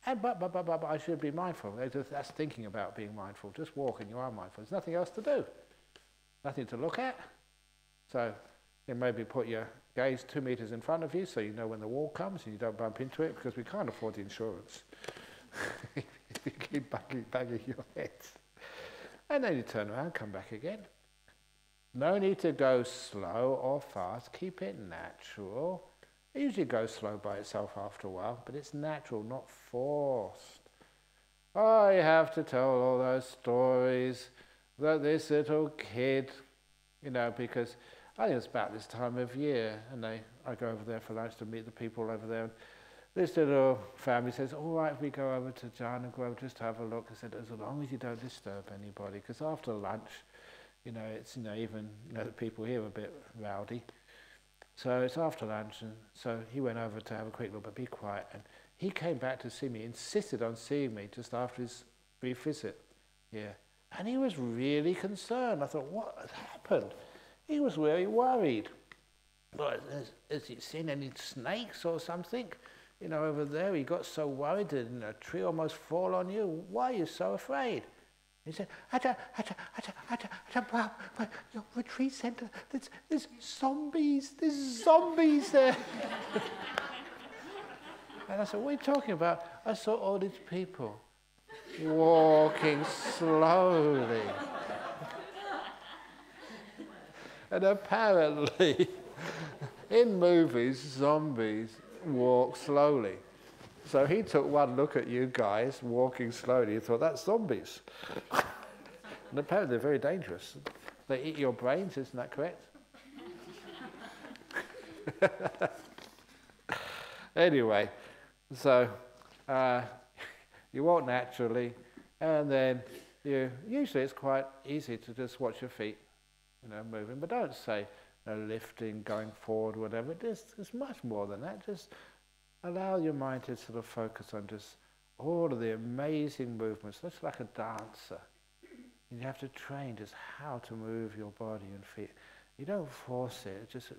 And but I should be mindful. That's thinking about being mindful. Just walk and you are mindful. There's nothing else to do. Nothing to look at. So you maybe put your gaze 2 meters in front of you so you know when the wall comes and you don't bump into it, because we can't afford the insurance. You keep banging your head. And then you turn around, come back again. No need to go slow or fast. Keep it natural. It usually goes slow by itself after a while, but it's natural, not forced. Oh, you have to tell all those stories that this little kid, because I think it's about this time of year, and I go over there for lunch to meet the people over there. And this little family says, all right, if we go over to Jhana Grove just to have a look. I said, as long as you don't disturb anybody, because after lunch, it's, even, the people here are a bit rowdy. So it's after lunch, and so he went over to have a quick look, but be quiet. And he came back to see me, insisted on seeing me just after his brief visit here. And he was really concerned. I thought, what has happened? He was very worried. Well, has he seen any snakes or something? Over there, he got so worried that a tree almost fall on you. Why are you so afraid? He said, your retreat center, there's zombies there. And I said, what are you talking about? I saw all these people walking slowly. And apparently, in movies, zombies walk slowly. So he took one look at you guys walking slowly and thought, that's zombies. And apparently they're very dangerous. They eat your brains, isn't that correct? Anyway, so you walk naturally, and then usually it's quite easy to just watch your feet, moving. But don't say lifting, going forward, whatever. It's much more than that. Just allow your mind to sort of focus on just all of the amazing movements, just like a dancer. You have to train just how to move your body and feet. You don't force it, it just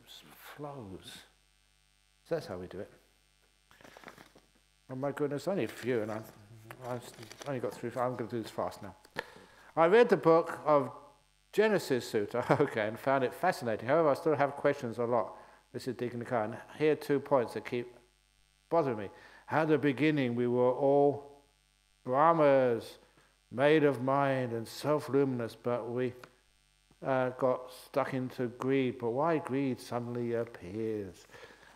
flows. So that's how we do it. Oh my goodness, only a few, and I've only got through. I'm going to do this fast now. I read the book of Genesis Sutta, and found it fascinating. However, I still have questions a lot. This is digging the car, and here are 2 points that keep bothering me. At the beginning, we were all Brahmas, made of mind and self-luminous, but we got stuck into greed. But why greed suddenly appears?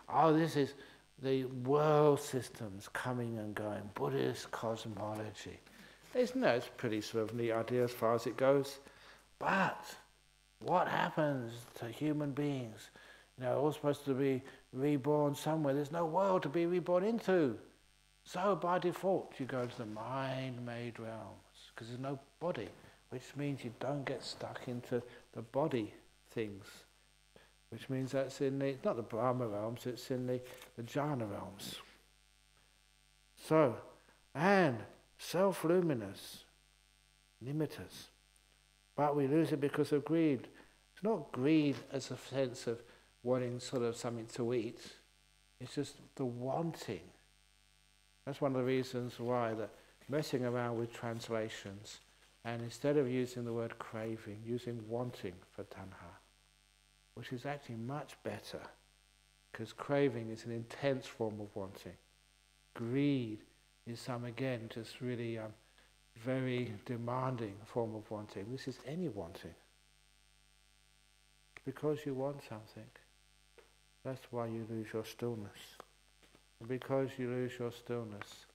Oh, this is the world systems coming and going, Buddhist cosmology. It's pretty sort of neat idea as far as it goes. But what happens to human beings? All supposed to be reborn somewhere. There's no world to be reborn into. So by default, you go to the mind-made realms, because there's no body, which means you don't get stuck into the body things, which means that's in it's not the Brahma realms, it's in the jhana realms. So, and self-luminous, limiters. But we lose it because of greed. It's not greed as a sense of wanting sort of something to eat. It's just the wanting. That's one of the reasons why that messing around with translations, and instead of using the word craving, using wanting for tanha, which is actually much better, because craving is an intense form of wanting. Greed is some, again, just really very demanding form of wanting. This is any wanting. Because you want something, that's why you lose your stillness. And because you lose your stillness,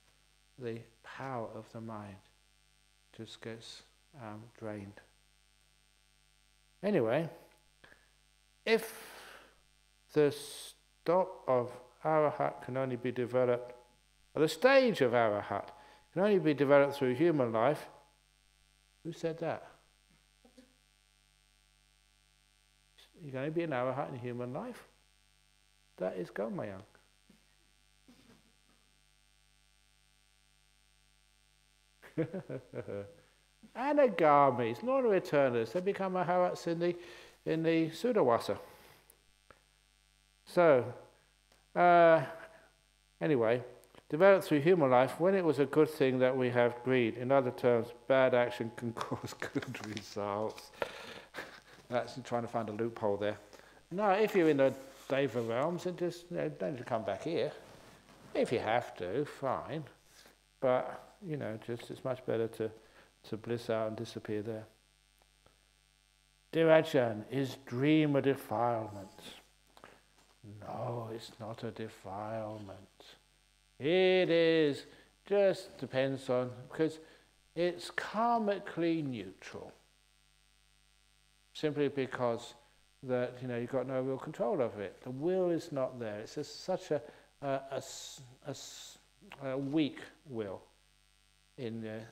the power of the mind just gets drained. Anyway, if the stop of arahat can only be developed, or the stage of arahat can only be developed through human life, who said that? You can only be an arahat in human life? That is Gomayang. Anagamis, non-returners, they become arahats in the Sudawasa. So, anyway, developed through human life, when it was a good thing that we have greed. In other terms, bad action can cause good results. That's trying to find a loophole there. No, if you're in the Deva realms, then just don't need to come back here. If you have to, fine. But, just it's much better to bliss out and disappear there. Dirajan, is dream a defilement? No, it's not a defilement. It is, just depends on, because it's karmically neutral. Simply because that, you've got no real control over it. The will is not there. It's just such a weak will in the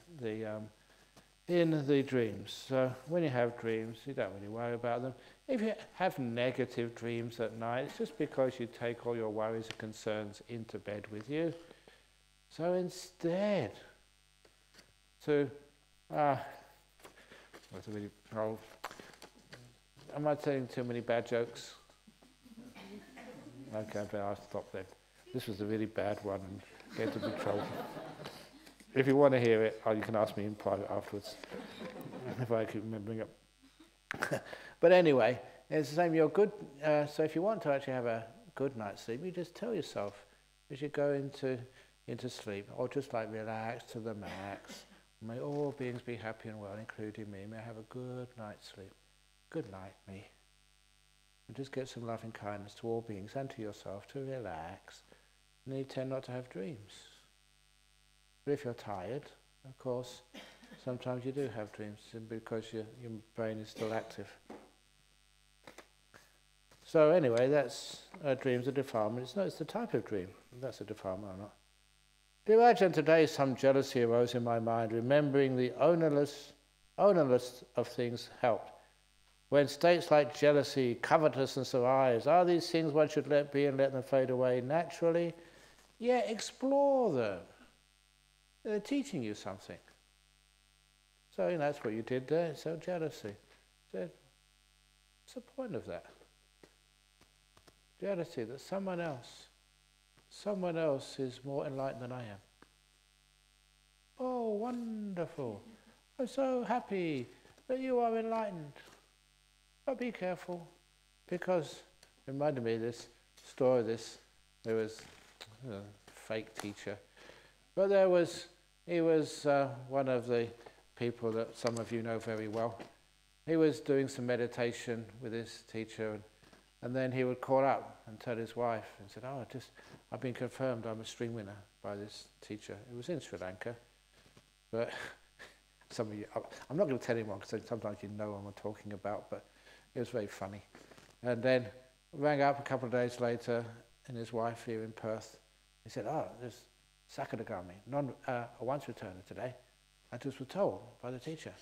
dreams. So when you have dreams, you don't really worry about them. If you have negative dreams at night, it's just because you take all your worries and concerns into bed with you. So instead, am I telling too many bad jokes? Okay, but I'll stop then. This was a really bad one and get into big trouble. If you want to hear it, you can ask me in private afterwards, if I keep remembering it. But anyway, it's the same, you're good, so if you want to actually have a good night's sleep, you just tell yourself as you go into sleep, or just like relax to the max, may all beings be happy and well, including me, may I have a good night's sleep. Good night, me. And just get some loving kindness to all beings and to yourself to relax. And you tend not to have dreams. But if you're tired, of course, sometimes you do have dreams because your brain is still active. So anyway, that's dreams are defilement. It's the type of dream. That's a defilement or not. Dear Ajahn, today some jealousy arose in my mind, remembering the ownerless of things helped. When states like jealousy, covetousness arise, are these things one should let be and let them fade away naturally? Yeah, explore them. They're teaching you something. So that's what you did there. So jealousy. So, what's the point of that? Jealousy that someone else is more enlightened than I am. Oh, wonderful. I'm so happy that you are enlightened. But be careful, because it reminded me of this story, there was a fake teacher, but he was one of the people that some of you know very well. He was doing some meditation with his teacher, and then he would call up and tell his wife and said, I've been confirmed I'm a string winner by this teacher. It was in Sri Lanka, but some of you, I'm not going to tell anyone because sometimes you know what I'm talking about, but it was very funny. And then rang up a couple of days later, and his wife here in Perth, he said, there's Sakadagami, a once returner today. I just was told by the teacher.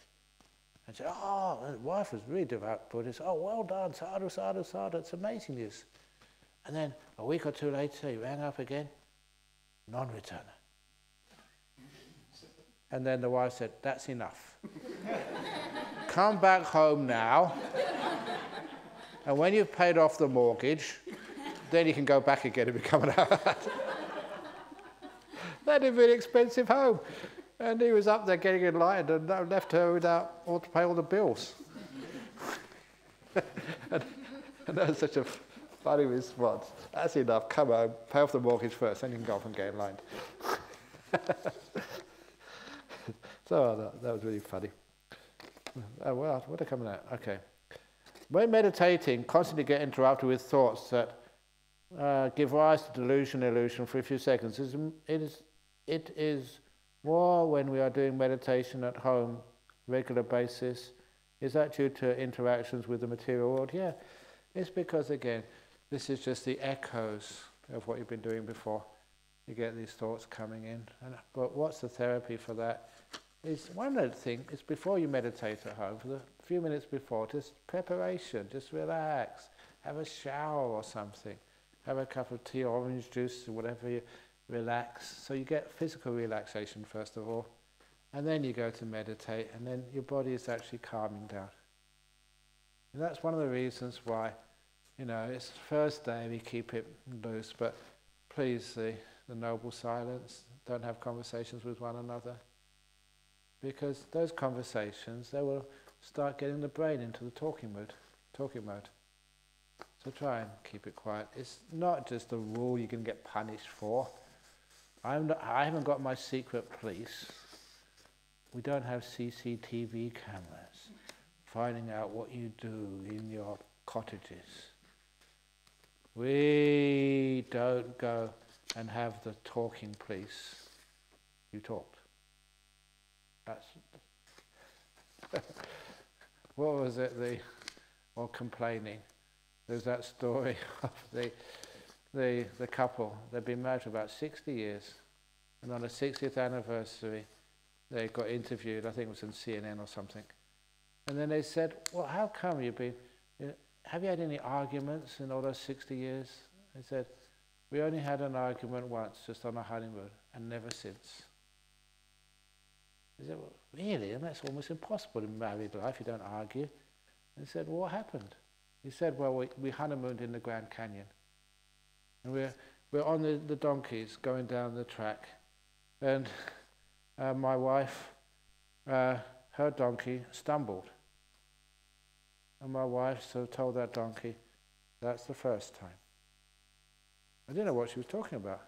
And said, the wife was really devout Buddhist. Oh, well done, sadhu, sadhu, sadhu, it's amazing news. And then a week or two later, he rang up again, non-returner. And then the wife said, that's enough. Come back home now. And when you've paid off the mortgage, then you can go back again and become an hermit. They had a really expensive home. And he was up there getting enlightened and left her without all to pay all the bills. and that was such a funny response. That's enough, come home, pay off the mortgage first, then you can go off and get enlightened. So that was really funny. Oh, well, what are coming out? Okay. When meditating, constantly get interrupted with thoughts that give rise to delusion, illusion for a few seconds. It is more when we are doing meditation at home, regular basis. Is that due to interactions with the material world? Yeah, it's because, again, this is just the echoes of what you've been doing before. You get these thoughts coming in. But what's the therapy for that? Is one other thing, is before you meditate at home, for the few minutes before, just preparation, just relax, have a shower or something, have a cup of tea or orange juice or whatever, you relax. So you get physical relaxation first of all, and then you go to meditate, and then your body is actually calming down. And that's one of the reasons why, it's the first day we keep it loose, but please, the noble silence, don't have conversations with one another. Because those conversations, they will start getting the brain into the talking mode. So try and keep it quiet. It's not just a rule you can get punished for. I haven't got my secret police. We don't have CCTV cameras finding out what you do in your cottages. We don't go and have the talking police. You talked. That's what was it? Or complaining. There's that story of the couple. They'd been married for about 60 years, and on the 60th anniversary, they got interviewed. I think it was in CNN or something. And then they said, "Well, how come have you had any arguments in all those 60 years?" They said, "We only had an argument once, just on a honeymoon, and never since." He said, "Well, really? And that's almost impossible in married life, you don't argue." And he said, "Well, what happened?" He said, "Well, we honeymooned in the Grand Canyon. And we're on the donkeys going down the track. And my wife, her donkey stumbled. And my wife sort of told that donkey, 'That's the first time.' I didn't know what she was talking about.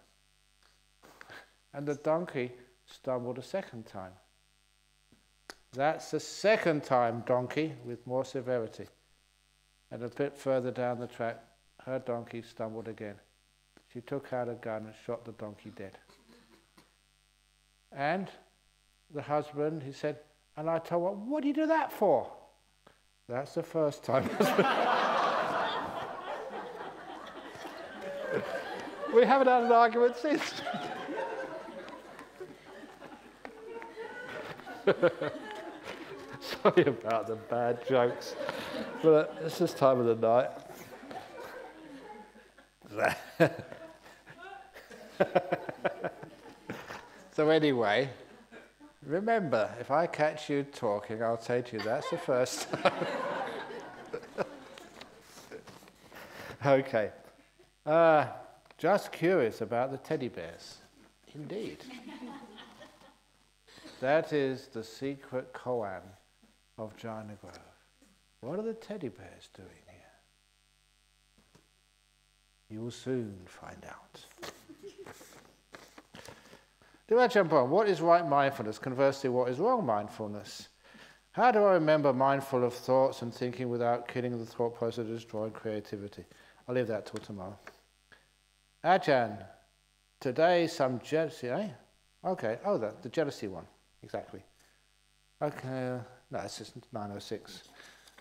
And the donkey stumbled a second time. 'That's the second time, donkey,' with more severity. And a bit further down the track, her donkey stumbled again. She took out a gun and shot the donkey dead. And the husband, he said, and I told her, 'What do you do that for?' 'That's the first time.'" We haven't had an argument since. Sorry about the bad jokes, but it's this time of the night. So anyway, remember, if I catch you talking, I'll say to you, "That's the first time." Okay. Just curious about the teddy bears. Indeed. That is the secret koan of Jhana Grove. What are the teddy bears doing here? You will soon find out. Do I jump on? What is right mindfulness? Conversely, what is wrong mindfulness? How do I remember mindful of thoughts and thinking without killing the thought process or destroying creativity? I'll leave that till tomorrow. Ajahn, today some jealousy, eh? Okay, the jealousy one, exactly. Okay, no, it's just 906.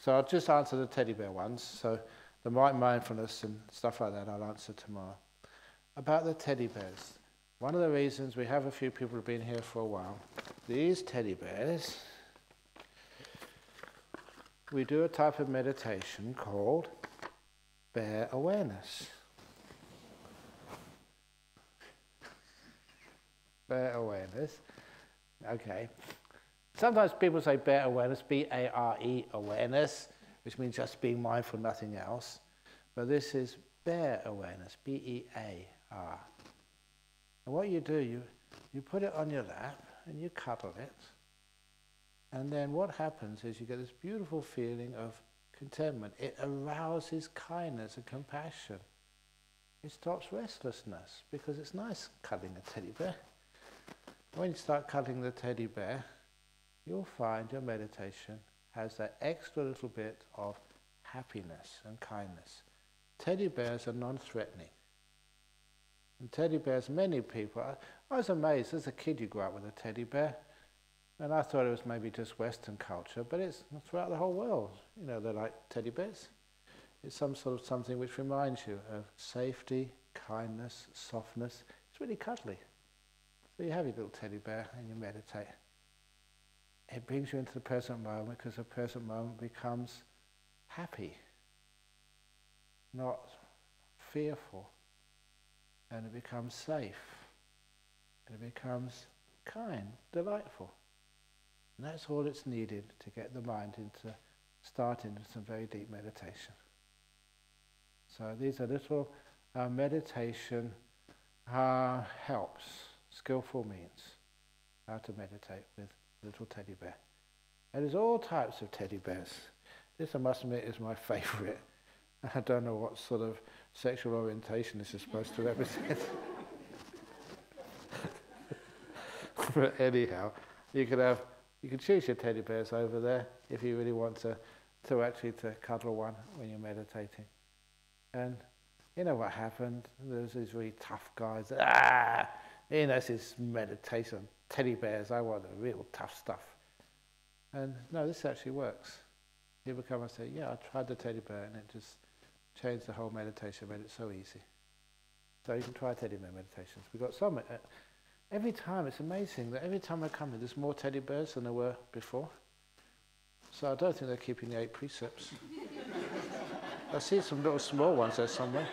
So I'll just answer the teddy bear ones. So the right mindfulness and stuff like that I'll answer tomorrow. About the teddy bears. One of the reasons we have a few people who have been here for a while, these teddy bears, we do a type of meditation called bear awareness. Bear awareness. Okay. Sometimes people say bear awareness, B-A-R-E awareness, which means just being mindful, nothing else. But this is bear awareness, B-E-A-R. And what you do, you put it on your lap and you cuddle it. And then what happens is you get this beautiful feeling of contentment. It arouses kindness and compassion. It stops restlessness, because it's nice cuddling a teddy bear. When you start cuddling the teddy bear, you'll find your meditation has that extra little bit of happiness and kindness. Teddy bears are non-threatening. And teddy bears, many people, I was amazed, as a kid you grew up with a teddy bear, and I thought it was maybe just Western culture, but it's throughout the whole world. You know, they're like teddy bears. It's some sort of something which reminds you of safety, kindness, softness. It's really cuddly. So you have your little teddy bear and you meditate. It brings you into the present moment, because the present moment becomes happy, not fearful, and it becomes safe, and it becomes kind, delightful. And that's all it's needed to get the mind start into some very deep meditation. So these are little meditation helps, skillful means how to meditate with little teddy bear. And there's all types of teddy bears. This, I must admit, is my favourite. I don't know what sort of sexual orientation this is supposed to represent. But anyhow, you can choose your teddy bears over there if you really want to cuddle one when you're meditating. And you know what happened? There's these really tough guys. This is meditation. Teddy bears, I want the real tough stuff. And no, this actually works. People come and say, yeah, I tried the teddy bear and it just changed the whole meditation, made it so easy. So you can try teddy bear meditations. We've got some. Every time, it's amazing that every time I come here, there's more teddy bears than there were before. So I don't think they're keeping the 8 precepts. I see some little small ones there somewhere.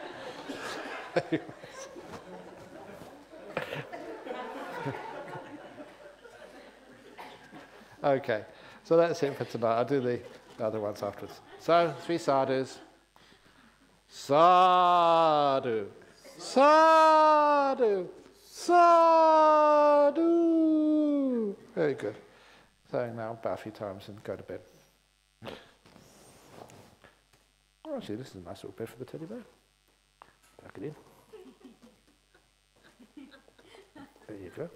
Okay, so that's it for tonight. I'll do the other ones afterwards. So, 3 sadhus. Sadhu, sadhu, sadhu. Very good. So now bow a few times and go to bed. Oh, actually, this is a nice little bed for the teddy bear. Tuck it in. There you go.